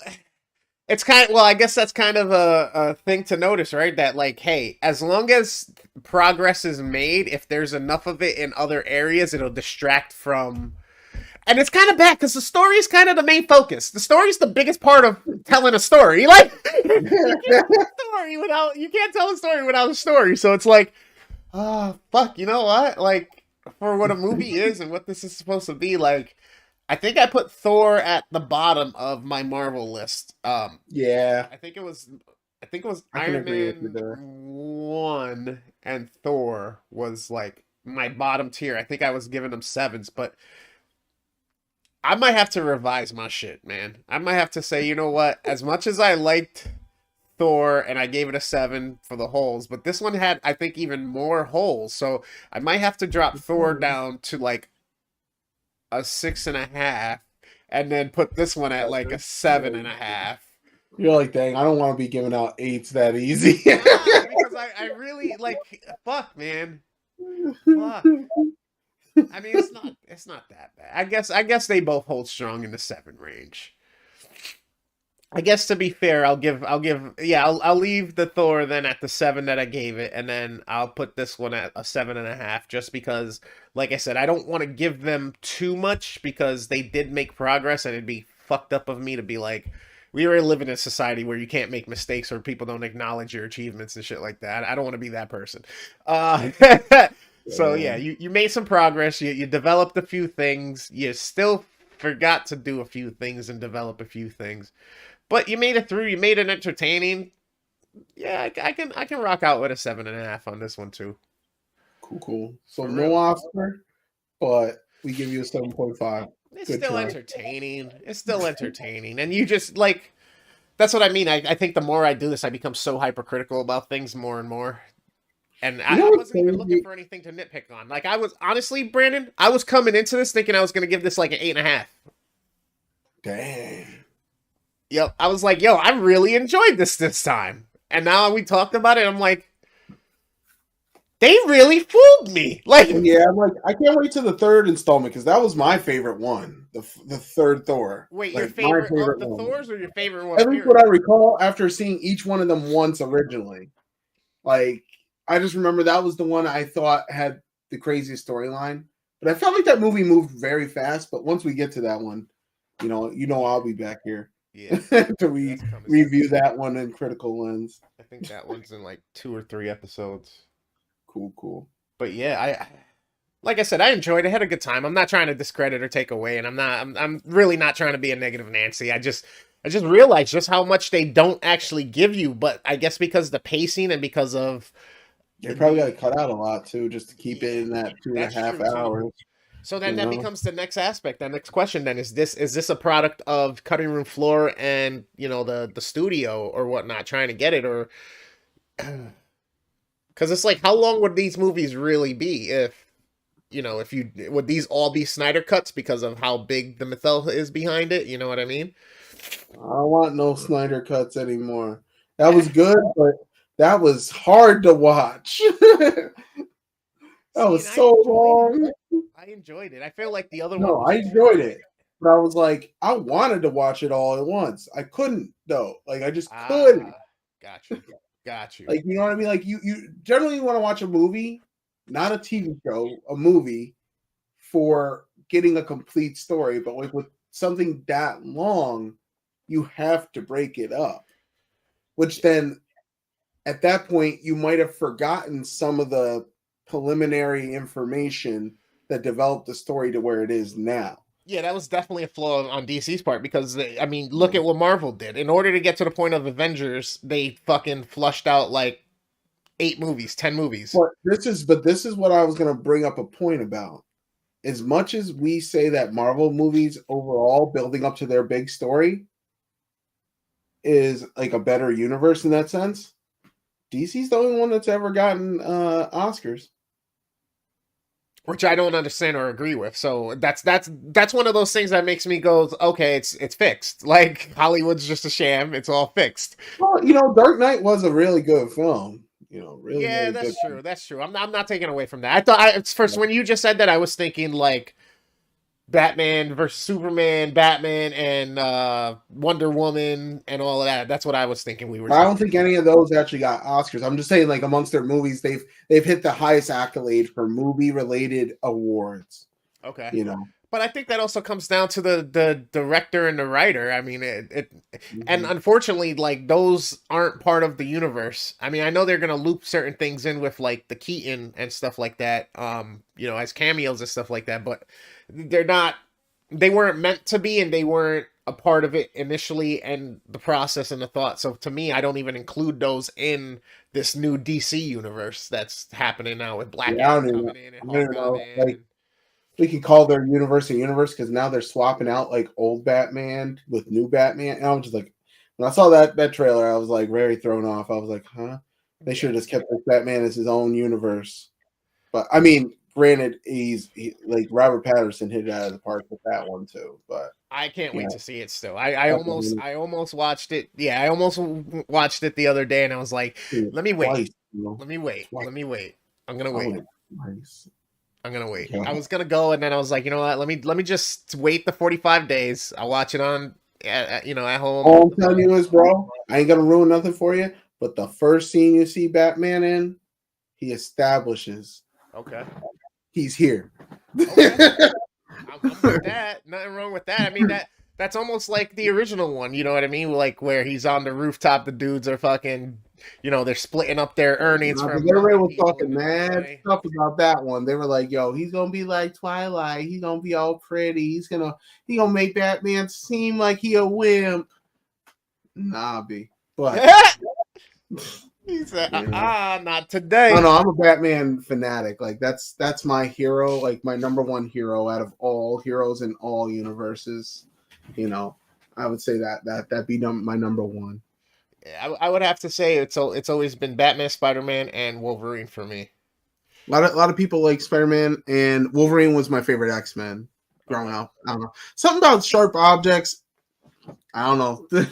it's I guess that's kind of a thing to notice, right? That like, hey, as long as progress is made, if there's enough of it in other areas, it'll distract from. And it's kind of bad because the story is kind of the main focus. The story is the biggest part of telling a story. Like, you can't tell a story without a story. So it's like, fuck, you know what? Like, for what a movie is and what this is supposed to be, like, I think I put Thor at the bottom of my Marvel list. Yeah, I think it was I can Iron agree with you Man there. 1 and Thor was like my bottom tier. I think I was giving them sevens, but I might have to revise my shit, man. I might have to say, you know what? As much as I liked Thor and I gave it a 7 for the holes, but this one had, I think, even more holes. So I might have to drop Thor down to like a 6.5 and then put this one at like a 7.5. You're like, dang, I don't want to be giving out eights that easy. Nah, because I really like, fuck, man. Fuck. I mean, it's not that bad. I guess they both hold strong in the 7 range. I guess to be fair, I'll leave the Thor then at the 7 that I gave it, and then I'll put this one at a 7.5, just because, like I said, I don't want to give them too much because they did make progress, and it'd be fucked up of me to be like, we already live in a society where you can't make mistakes or people don't acknowledge your achievements and shit like that. I don't want to be that person. Uh, so yeah, you made some progress. You developed a few things. You still forgot to do a few things and develop a few things. But you made it through. You made it entertaining. Yeah, I can rock out with a 7.5 on this one too. Cool. So For no real. Oscar, but we give you a 7.5. It's Good still try. entertaining. It's still entertaining, and you just like that's what I mean. I think the more I do this, I become so hypercritical about things more and more. And You know I what's wasn't even looking crazy? for anything to nitpick on. Like I was honestly, Brandon, I was coming into this thinking I was gonna give this like an 8.5. Dang. Yep, I was like, yo, I really enjoyed this time. And now we talked about it. I'm like, they really fooled me. Like, Yeah, I'm like, I can't wait to the third installment because that was my favorite one. The third Thor. wait, your Like my favorite of favorite the one. Thors or your favorite one? At least what Period. I recall after seeing each one of them once originally. Like, I just remember that was the one I thought had the craziest storyline. But I felt like that movie moved very fast. But once we get to that one, I'll be back here Yeah, to that's coming soon. review that one in critical lens. I think that one's in like 2 or 3 episodes. Cool. But yeah, I like I said, I enjoyed it. I had a good time. I'm not trying to discredit or take away, and I'm really not trying to be a negative Nancy. I just realized just how much they don't actually give you. But I guess because the pacing and because of They probably got to the cut out a lot too, just to keep it yeah, in that two and a that's half true too. hours. So then You that know, becomes the next aspect. That next question then is this a product of cutting room floor and the studio or whatnot trying to get it or because it's like how long would these movies really be if if you would these all be Snyder cuts because of how big the mythos is behind it? You know what I mean? I don't want no Snyder cuts anymore. That was good, but that was hard to watch. that See, and was so long. I enjoyed it. I feel like the other one No, was I enjoyed too. it, but I was like, I wanted to watch it all at once. I couldn't though. Like I just couldn't. Ah, got you, got you. Like you know what I mean? Like you generally want to watch a movie, not a TV show, a movie for getting a complete story. But like with something that long, you have to break it up. Which then at that point you might have forgotten some of the preliminary information that developed the story to where it is now. Yeah, that was definitely a flaw on DC's part because I mean, look at what Marvel did. In order to get to the point of Avengers, they fucking flushed out like 8 movies, 10 movies. But this is what I was going to bring up a point about. As much as we say that Marvel movies overall building up to their big story is like a better universe in that sense, DC's the only one that's ever gotten Oscars. Which I don't understand or agree with. So that's one of those things that makes me go, okay, it's fixed. Like Hollywood's just a sham. It's all fixed. Well, Dark Knight was a really good film. Really, Yeah, really good. that's true. That's true. I'm not taking away from that. I thought it's first when you just said that I was thinking like Batman versus Superman, Batman and Wonder Woman and all of that. That's what I was thinking we were. I don't think any of those actually got Oscars. I'm just saying, like amongst their movies, they've hit the highest accolade for movie related awards. Okay. You know, But I think that also comes down to the director and the writer. I mean, and Mhm. unfortunately, like those aren't part of the universe. I mean, I know they're gonna loop certain things in with like the Keaton and stuff like that, as cameos and stuff like that. But they're not. They weren't meant to be, and they weren't a part of it initially, and the process and the thought. So to me, I don't even include those in this new DC universe that's happening now with Black Yeah, I Adam don't even know. coming in and I don't Hawkeye know. Man Like and we could call their universe a universe because now they're swapping out like old Batman with new Batman. And I'm just like, when I saw that trailer, I was like very thrown off. I was like, huh? They should yeah. have just kept this Batman as his own universe. But I mean, granted, like Robert Patterson hit it out of the park with that one too. But I can't you wait know, to see it still. I that's almost I almost watched it. Yeah, I almost watched it the other day and I was like, let me wait. twice, Let me wait. twice. Let me wait. I'm going to I wait. went twice. I'm going to wait. Yeah. I was going to go and then I was like, you know what? Let me just wait the 45 days. I'll watch it on at home. All I'm telling you is, bro, I ain't gonna ruin nothing for you. But the first scene you see Batman in, he establishes Okay. he's here. Okay. I'm with that. Nothing wrong with that. I mean that's almost like the original one, you know what I mean? Like where he's on the rooftop, the dudes are fucking, they're splitting up their earnings Nah, from but everybody helping was people talking and all that mad money. stuff about that one. They were like, "Yo, he's gonna be like Twilight. He's gonna be all pretty. He gonna make Batman seem like he a wimp." Nah, B. But He said, you know, not no, today. no, I'm a Batman fanatic. Like that's my hero. Like my number one hero out of all heroes in all universes. You know, I would say that be my number one. I would have to say it's always been Batman, Spider Man, and Wolverine for me. A lot of people like Spider-Man, and Wolverine was my favorite X-Men growing Okay. up. I don't know. Something about sharp objects. I don't know.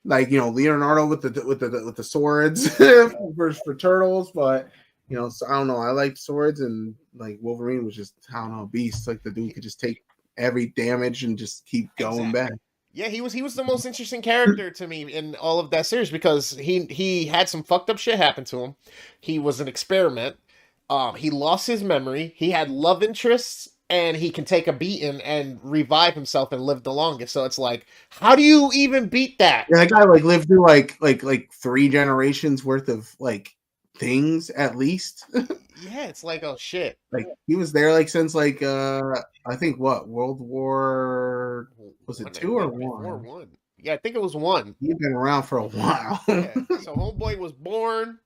Like Leonardo with the swords for turtles, but so I don't know. I like swords, and like Wolverine was just I don't know, a beast. Like the dude could just take every damage and just keep going back. Exactly. Yeah, he was the most interesting character to me in all of that series because he had some fucked up shit happen to him. He was an experiment. He lost his memory. He had love interests, and he can take a beating and revive himself and live the longest. So it's like, how do you even beat that? Yeah, that guy like lived through like 3 generations worth of like things at least. Yeah, it's like, oh shit. Like he was there like since like I think what World War was it One, I two or think before one? one. Yeah, I think it was one. He's been around for a while. Yeah. So homeboy was born,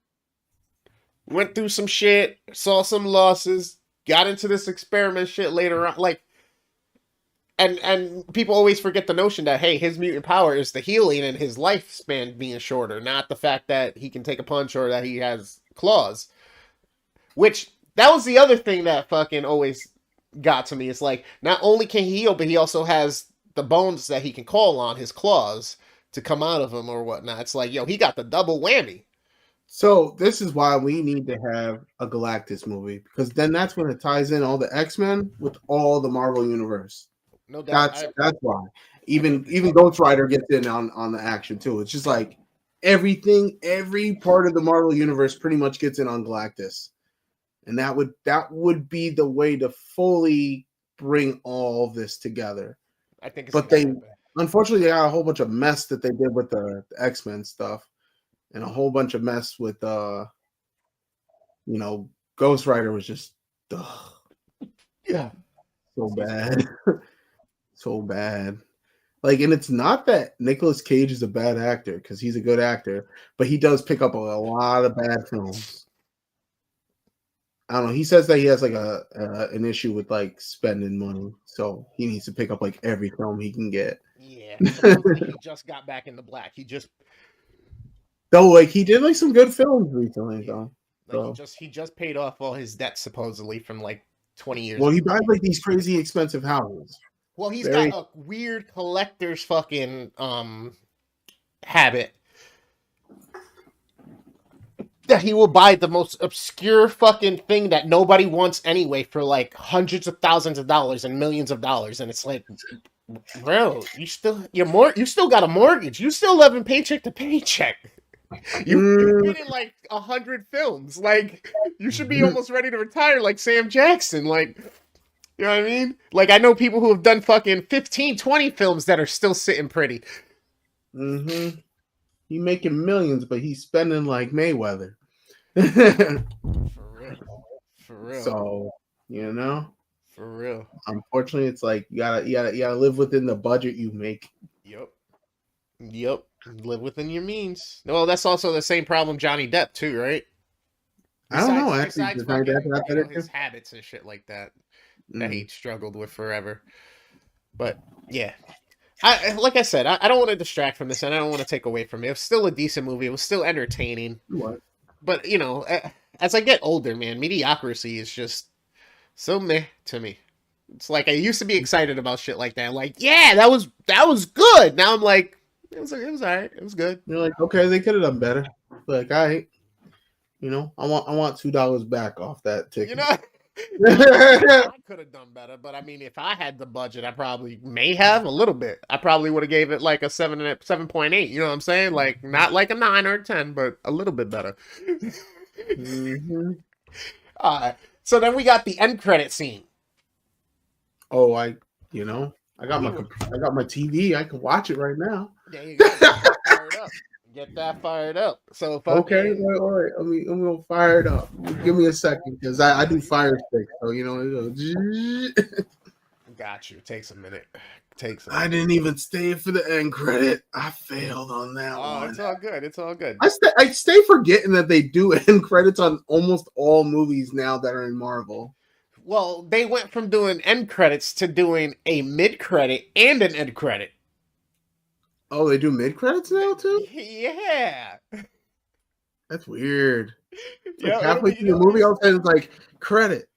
went through some shit, saw some losses, got into this experiment shit later on. Like, and people always forget the notion that hey, his mutant power is the healing and his lifespan being shorter, not the fact that he can take a punch or that he has claws. Which that was the other thing that fucking always got to me. It's like not only can he heal, but he also has the bones that he can call on his claws to come out of him or whatnot. It's like yo, he got the double whammy. So this is why we need to have a Galactus movie because then that's when it ties in all the X-Men with all the Marvel universe. No doubt. That's why. I can Even appreciate Ghost Rider gets in on the action too. It's just like every part of the Marvel universe pretty much gets in on Galactus. And that would be the way to fully bring all this together. I think it's But gonna they happen. unfortunately they got a whole bunch of mess that they did with the X-Men stuff. and a whole bunch of mess with Ghost Rider was just Yeah. so bad. So bad. Like, and it's not that Nicolas Cage is a bad actor, because he's a good actor, but he does pick up a lot of bad films. I don't know. He says that he has like an issue with like spending money, so he needs to pick up like every film he can get. Yeah. Supposedly he just got back in the black. Though, like, he did like some good films recently, though. Like So, he just paid off all his debts supposedly from like 20 years well, he ago. buys like these crazy expensive houses. Well, he's got a weird collector's fucking habit that he will buy the most obscure fucking thing that nobody wants anyway for like hundreds of thousands of dollars and millions of dollars, and it's like, bro, you still got a mortgage, you still living paycheck to paycheck. You've been in like 100 films, like you should be almost ready to retire, like Sam Jackson, like. You know what I mean? Like, I know people who have done fucking 15, 20 films that are still sitting pretty. Mm-hmm. He's making millions, but he's spending like Mayweather. For real. For real. So, For real. Unfortunately, it's like you gotta live within the budget you make. Yep. Live within your means. Well, that's also the same problem Johnny Depp too, right? I don't know, actually. Besides fucking, his habits and shit like that. That he struggled with forever. But yeah, like I said, I don't want to distract from this, and I don't want to take away from it. It was still a decent movie. It was still entertaining. What? But as I get older, man, mediocrity is just so meh to me. It's like I used to be excited about shit like that. Like, yeah, that was good. Now I'm like, it was alright. It was good. You're like, okay, they could have done better. Like, all right, I want $2 back off that ticket. I could have done better, but I mean, if I had the budget, I probably may have a little bit. I probably would have gave it like a 7.8. You know what I'm saying? Like, not like a 9 or a 10, but a little bit better. Mm-hmm. All right. So then we got the end credit scene. Oh, I got my TV. I can watch it right now. There you go. Fired up. Get that fired up. So okay, all right. I'm gonna fire it up. Give me a second, because I do fire stick. So got you. Takes a minute. I didn't even stay for the end credit. I failed on that one. It's all good. It's all good. I stay forgetting that they do end credits on almost all movies now that are in Marvel. Well, they went from doing end credits to doing a mid credit and an end credit. Oh, they do mid credits now too? Yeah. That's weird. It's like halfway through the movie, all of a sudden it's like credit.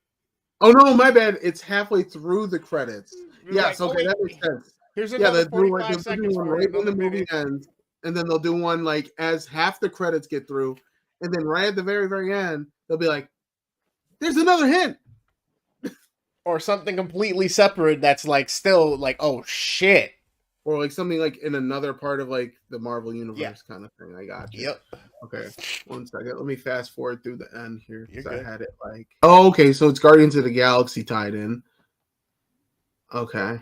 Oh no, my bad. It's halfway through the credits. Yes, like, okay, that makes sense. Here's another 45 seconds one right when the movie ends, and then they'll do one like as half the credits get through, and then right at the very, very end, they'll be like, "There's another hint." Or something completely separate that's like still like, oh shit. Or like something like in another part of like the Marvel universe kind of thing. I got you. Yep. Okay. 1 second. Let me fast forward through the end here, because I had it like. Oh, okay. So it's Guardians of the Galaxy tied in. Okay.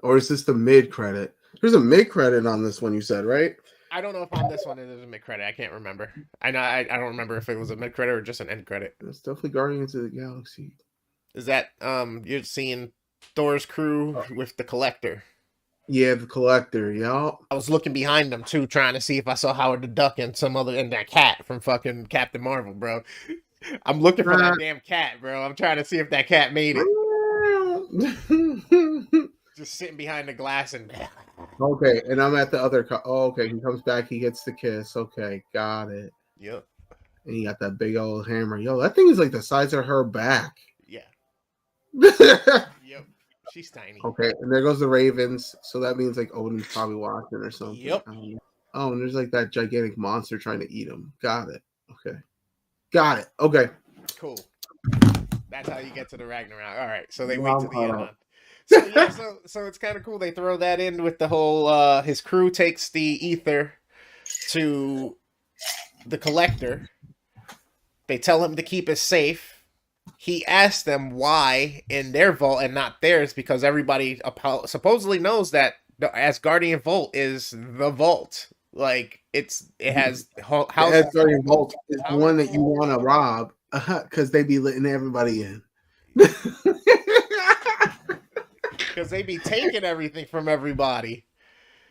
Or is this the mid credit? There's a mid credit on this one, you said, right? I don't know if on this one it is a mid credit. I can't remember. I don't remember if it was a mid credit or just an end credit. It's definitely Guardians of the Galaxy. Is that you're seeing Thor's crew with the Collector? Yeah, the Collector, yeah. I was looking behind them too, trying to see if I saw Howard the Duck and that cat from fucking Captain Marvel, bro. I'm looking for that damn cat, bro. I'm trying to see if that cat made it. Just sitting behind the glass and. Okay, and I'm at the other. Okay, he comes back. He gets the kiss. Okay, got it. Yep. And he got that big old hammer. Yo, that thing is like the size of her back. Yeah. Yep. She's tiny. Okay, and there goes the Ravens. So that means like Odin's probably watching or something. Yep. Oh, and there's like that gigantic monster trying to eat him. Got it. Okay. Got it. Okay. Cool. That's how you get to the Ragnarok. All right. So they wait to the end on. So yeah, so it's kind of cool. They throw that in with the whole his crew takes the ether to the Collector. They tell him to keep it safe. He asks them why in their vault and not theirs, because everybody supposedly knows that the Asgardian vault is the vault. Like, it has The houses escorting vault is the houses one that you want to rob because they be letting everybody in. because they be taking everything from everybody.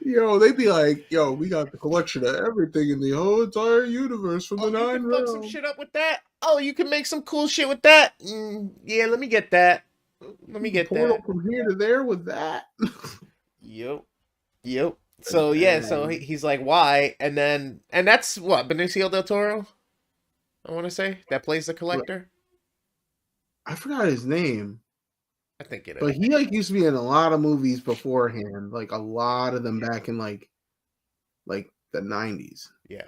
Yo, they be like, yo, we got the collection of everything in the whole entire universe from the Oh, you can nine fuck some realms. shit up with that. Oh, you can make some cool shit with that. Yeah, let me get that. Let me You can get portal that. from here to there with that. Yep. Yep. So yeah, so he's like, why? And that's what Benicio del Toro. I want to say that plays the collector. I forgot his name, I think it is. but he like used to be in a lot of movies beforehand, like a lot of them back in like the 90s. Yeah.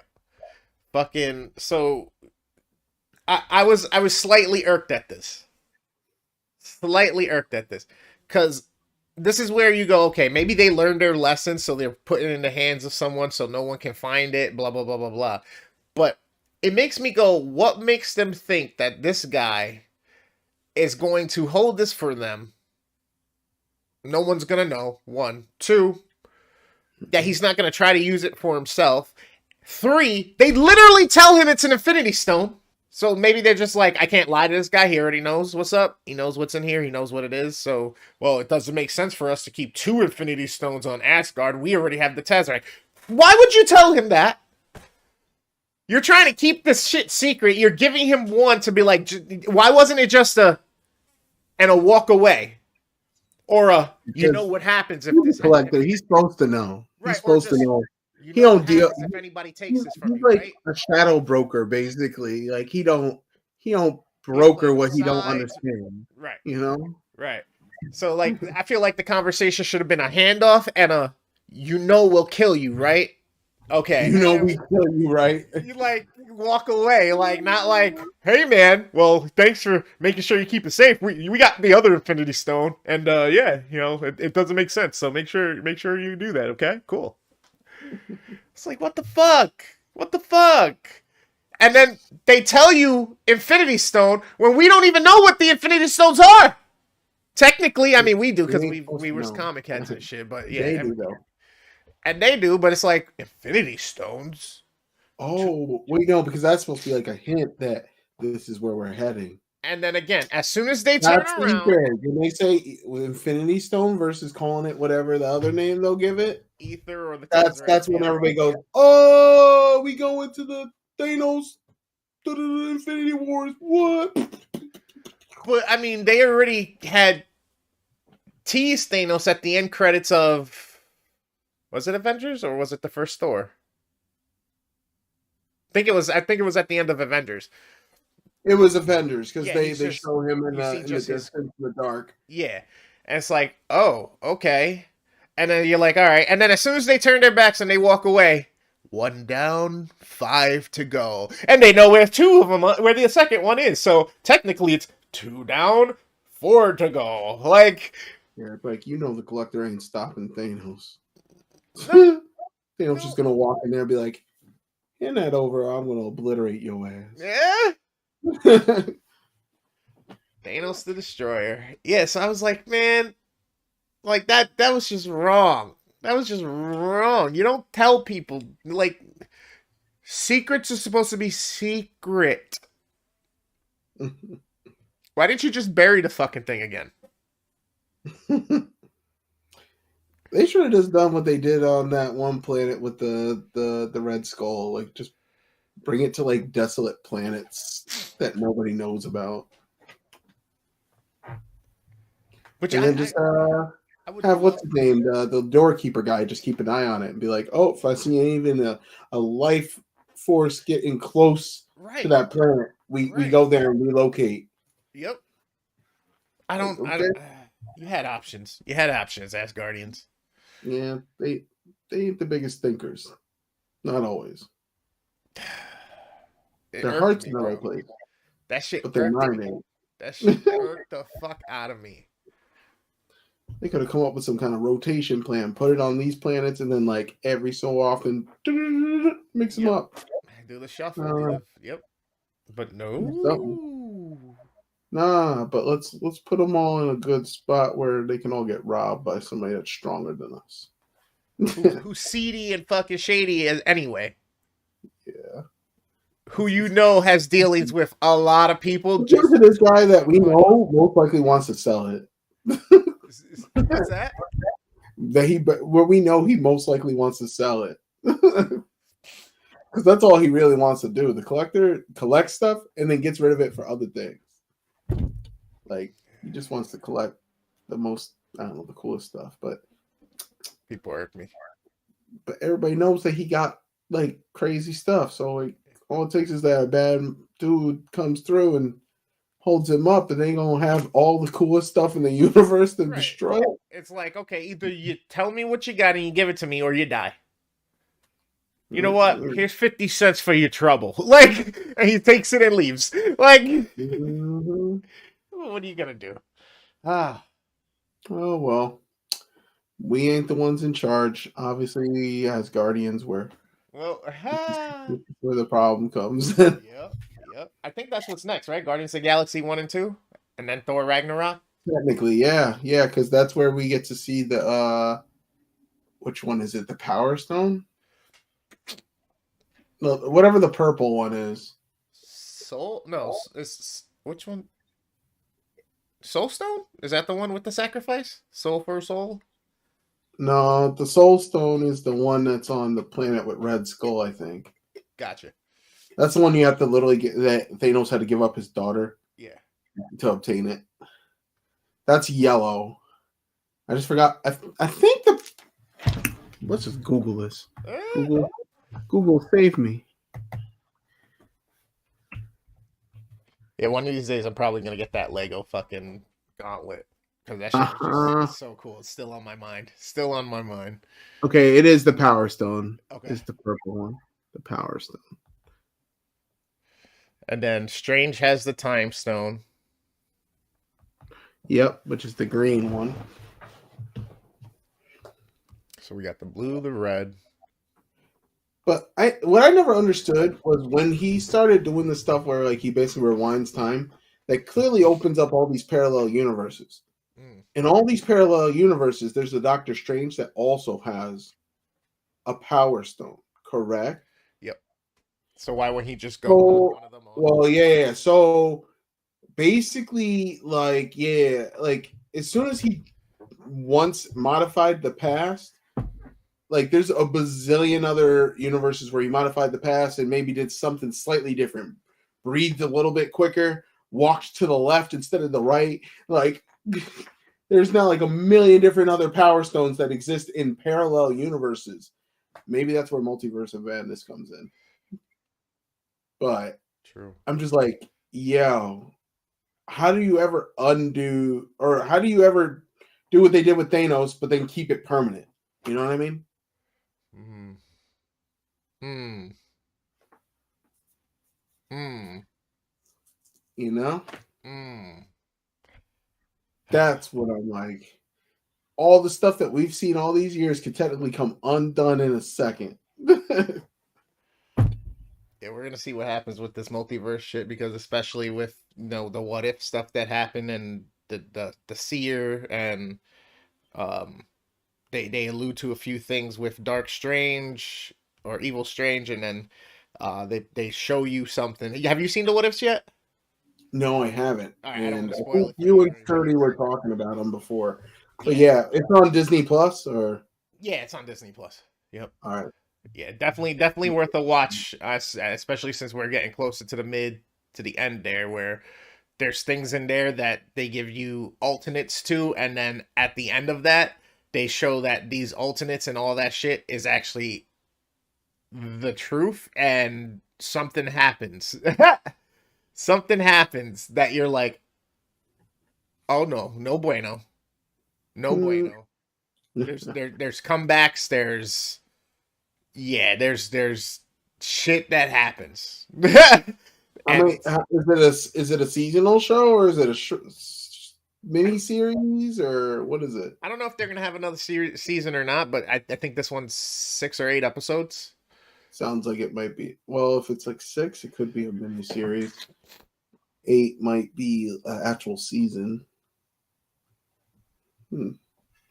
Fucking. So I was slightly irked at this. Slightly irked at this, because this is where you go. Okay, maybe they learned their lesson, so they're putting it in the hands of someone, so no one can find it. Blah blah blah blah blah. But it makes me go, what makes them think that this guy is going to hold this for them? No one's gonna know. One, two, that he's not gonna try to use it for himself. Three, they literally tell him it's an Infinity Stone. So maybe they're just like, I can't lie to this guy. He already knows what's up. He knows what's in here. He knows what it is. So, well, it doesn't make sense for us to keep two Infinity Stones on Asgard. We already have the Tesseract. Why would you tell him that? You're trying to keep this shit secret. You're giving him one to be like, why wasn't it just a walk away? Or you know what happens if this collector. He's supposed to know. Right, He's supposed to know. you He know what don't deal. happens if anybody takes this from He's you, like right? a shadow broker, basically. Like he don't He don't broker play what both he don't sides. understand. Right, You know. right. So like, I feel like the conversation should have been a handoff and a, we'll kill you, right? Okay, You and know then we kill you, right? you like walk away, like not like, hey man, well thanks for making sure you keep it safe. We got the other Infinity Stone, and yeah, it doesn't make sense. So make sure you do that. Okay, cool. It's like, what the fuck? What the fuck? And then they tell you Infinity Stone when we don't even know what the Infinity Stones are. Technically, I mean we do because we were comic heads and shit. But yeah, They do though. and they do. But it's like Infinity Stones. Oh, wait, no, because that's supposed to be like a hint that this is where we're heading. And then again, as soon as they turn That's the around, Easter egg. When they say with Infinity Stone versus calling it whatever the other name they'll give it, Ether or the that's when everybody goes, "Oh, we go into the Thanos, the Infinity Wars." What? But I mean, they already had teased Thanos at the end credits of, was it Avengers or was it the first Thor? I think it was at the end of Avengers. It was Avengers because Yeah, they show him in the distance, in the dark. Yeah. And it's like, oh, okay. And then you're like, all right. And then as soon as they turn their backs and they walk away, one down, five to go. And they know where two of them, where the second one is. So technically it's two down, four to go. Like, Yeah, like the collector ain't stopping Thanos. no, Thanos just gonna walk in there and be like, hand that over, or I'm gonna obliterate your ass. yeah. Thanos the Destroyer. Yeah, so I was like, man, like that was just wrong. That was just wrong. You don't tell people, like, secrets are supposed to be secret. Why didn't you just bury the fucking thing again? They should have just done what they did on that one planet with the Red Skull. Like, just bring it to like desolate planets that nobody knows about. Which and then just have what's his name, the doorkeeper guy, just keep an eye on it and be like, oh, if I see even a life force getting close to that planet, we go there and relocate. Yep. I don't. You had options. You had options, Asgardians. Yeah, they ain't the biggest thinkers. Not always. Their heart's in another place. That shit. But their mind ain't. That shit irked the fuck out of me. They could have come up with some kind of rotation plan, put it on these planets, and then like every so often mix them up. Do the shuffle. Yep. But no. Nah, but let's put them all in a good spot where they can all get robbed by somebody that's stronger than us. Who's seedy and fucking shady as anyway. who you know has dealings with a lot of people. Give Just to this guy that we money. know most likely wants to sell it. What's that? Where we know he most likely wants to sell it. Because that's all he really wants to do. The collector collects stuff and then gets rid of it for other things. Like he just wants to collect the most, I don't know, the coolest stuff. But People irk me. everybody knows that he got like crazy stuff. So like all it takes is that a bad dude comes through and holds him up, and they gonna have all the coolest stuff in the universe to Right. destroy it. It's like, okay, either you tell me what you got and you give it to me, or you die. You know what? Here's 50 cents for your trouble. Like, and he takes it and leaves. Like, Mm-hmm. what are you gonna do? Ah, Oh well, we ain't the ones in charge. Obviously, as guardians, well, where the problem comes. Technically, yep, yep. I think that's what's next, right? Guardians of the Galaxy 1 and 2, and then Thor Ragnarok. yeah, because that's where we get to see the which one is it? The Power Stone? No, whatever the purple one is. Soul? No, it's which one? Soul Stone? Is that the one with the sacrifice? Soul for soul? No, the Soul Stone is the one that's on the planet with Red Skull, I think. Gotcha. That's the one you have to literally get, that Thanos had to give up his daughter Yeah. to obtain it. That's yellow. I just forgot. I think the. Let's just Google this. Google, save me. Yeah, one of these days I'm probably gonna get that Lego fucking gauntlet because that shit is just so cool. It's still on my mind. Still on my mind. Okay, it is the Power Stone. Okay. It's the purple one. The Power Stone. And then Strange has the Time Stone. Yep, which is the green one. So we got the blue, the red. But what I never understood was when he started doing the stuff where like he basically rewinds time, that clearly opens up all these parallel universes. In all these parallel universes, there's a Doctor Strange that also has a Power Stone, correct? Yep. So why would he just go one of them on? Well, yeah. So basically, like, yeah, like as soon as he once modified the past, like there's a bazillion other universes where he modified the past and maybe did something slightly different, breathed a little bit quicker, walked to the left instead of the right. Like there's now like a million different other Power Stones that exist in parallel universes. Maybe that's where Multiverse of Madness comes in. But true. I'm just like, yo, how do you ever undo, or how do you ever do what they did with Thanos, but then keep it permanent? You know what I mean? You know? That's what I'm like. All the stuff that we've seen all these years could technically come undone in a second. Yeah, we're gonna see what happens with this multiverse shit because especially with the what if stuff that happened and the seer and they allude to a few things with Dark Strange or Evil Strange and then they show you something. Have you seen the what ifs yet? No, I haven't. All right, and I don't want to spoil it. You and Curdy were talking about them before. But yeah, it's on Disney Plus or yeah, it's on Disney Plus. Yep. All right. Yeah, definitely worth a watch, especially since we're getting closer to the end there, where there's things in there that they give you alternates to, and then at the end of that, they show that these alternates and all that shit is actually the truth, and something happens. Something happens that you're like, oh no bueno, no bueno. There's comebacks. There's shit that happens. I mean, is it a seasonal show or is it a mini series or what is it? I don't know if they're gonna have another season or not, but I think this one's 6 or 8 episodes. Sounds like it might be. Well, if it's like 6, it could be a mini series. 8 might be an actual season. I'll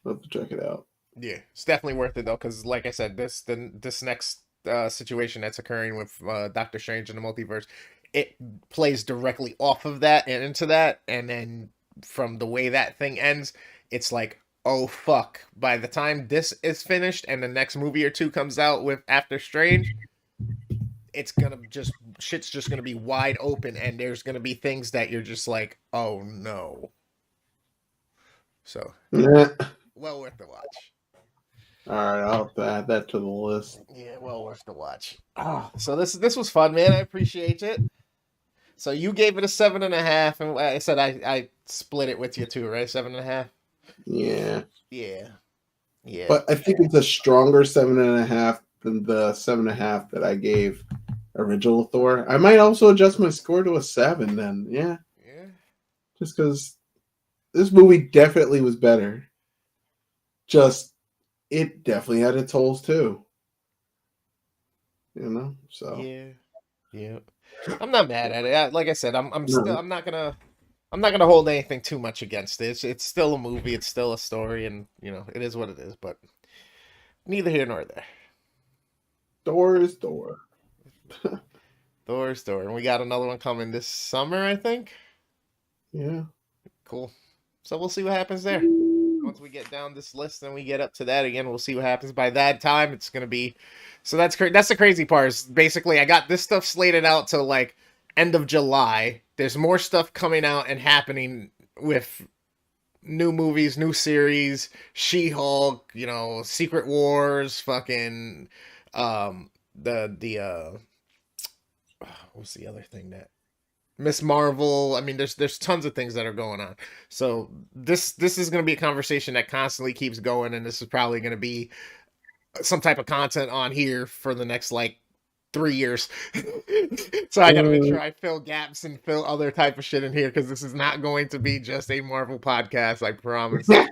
have to check it out. Yeah, it's definitely worth it though, because like I said, this next situation that's occurring with Doctor Strange in the multiverse, it plays directly off of that and into that, and then from the way that thing ends, it's like, oh fuck! By the time this is finished and the next movie or two comes out with After Strange, it's gonna just shit's just gonna be wide open, and there's gonna be things that you're just like, oh no. So, Yeah. well worth the watch. All right, I'll have to add that to the list. Yeah, well worth the watch. Oh, so this was fun, man. I appreciate it. So you gave it a 7.5, and I said I split it with you too, right? 7.5. Yeah. Yeah, yeah. But I think it's a stronger 7.5 than the 7.5 that I gave original Thor. I might also adjust my score to a 7 then. Yeah. Yeah. Just because this movie definitely was better. Just, it definitely had its holes too. You know? So. Yeah. Yeah. I'm not mad at it. Like I said, I'm still I'm not gonna hold anything too much against it. It's still a movie, it's still a story, and it is what it is, but neither here nor there. Thor is Thor. Thor is Thor. And we got another one coming this summer, I think. Yeah. Cool. So we'll see what happens there. Once we get down this list and we get up to that again, we'll see what happens. By that time, it's gonna be. So that's the crazy part. Is basically, I got this stuff slated out till like end of July. There's more stuff coming out and happening with new movies, new series, She-Hulk, Secret Wars, fucking the what's the other thing that Miss Marvel. I mean, there's tons of things that are going on. So this is going to be a conversation that constantly keeps going, and this is probably going to be some type of content on here for the next like 3 years. So I gotta make sure I fill gaps and fill other type of shit in here, because this is not going to be just a Marvel podcast. I promise. This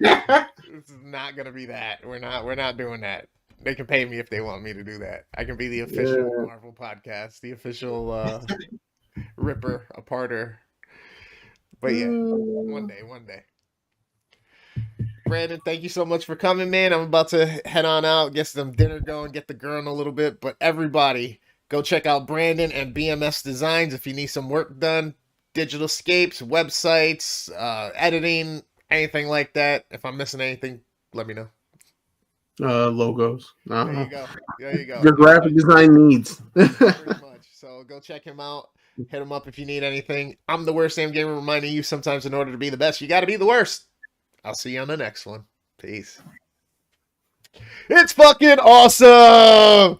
is not gonna be that. We're not doing that. They can pay me if they want me to do that. I can be the official Marvel podcast, the official ripper aparter. But yeah, one day. Brandon, thank you so much for coming, man. I'm about to head on out, get some dinner going, get the girl in a little bit. But everybody, go check out Brandon and BMS Designs if you need some work done. Digital scapes, websites, editing, anything like that. If I'm missing anything, let me know. Logos. There you go. There you go. Your graphic design needs. Pretty much. So go check him out. Hit him up if you need anything. I'm the worst Sam Gamer, reminding you sometimes in order to be the best, you got to be the worst. I'll see you on the next one. Peace. It's fucking awesome!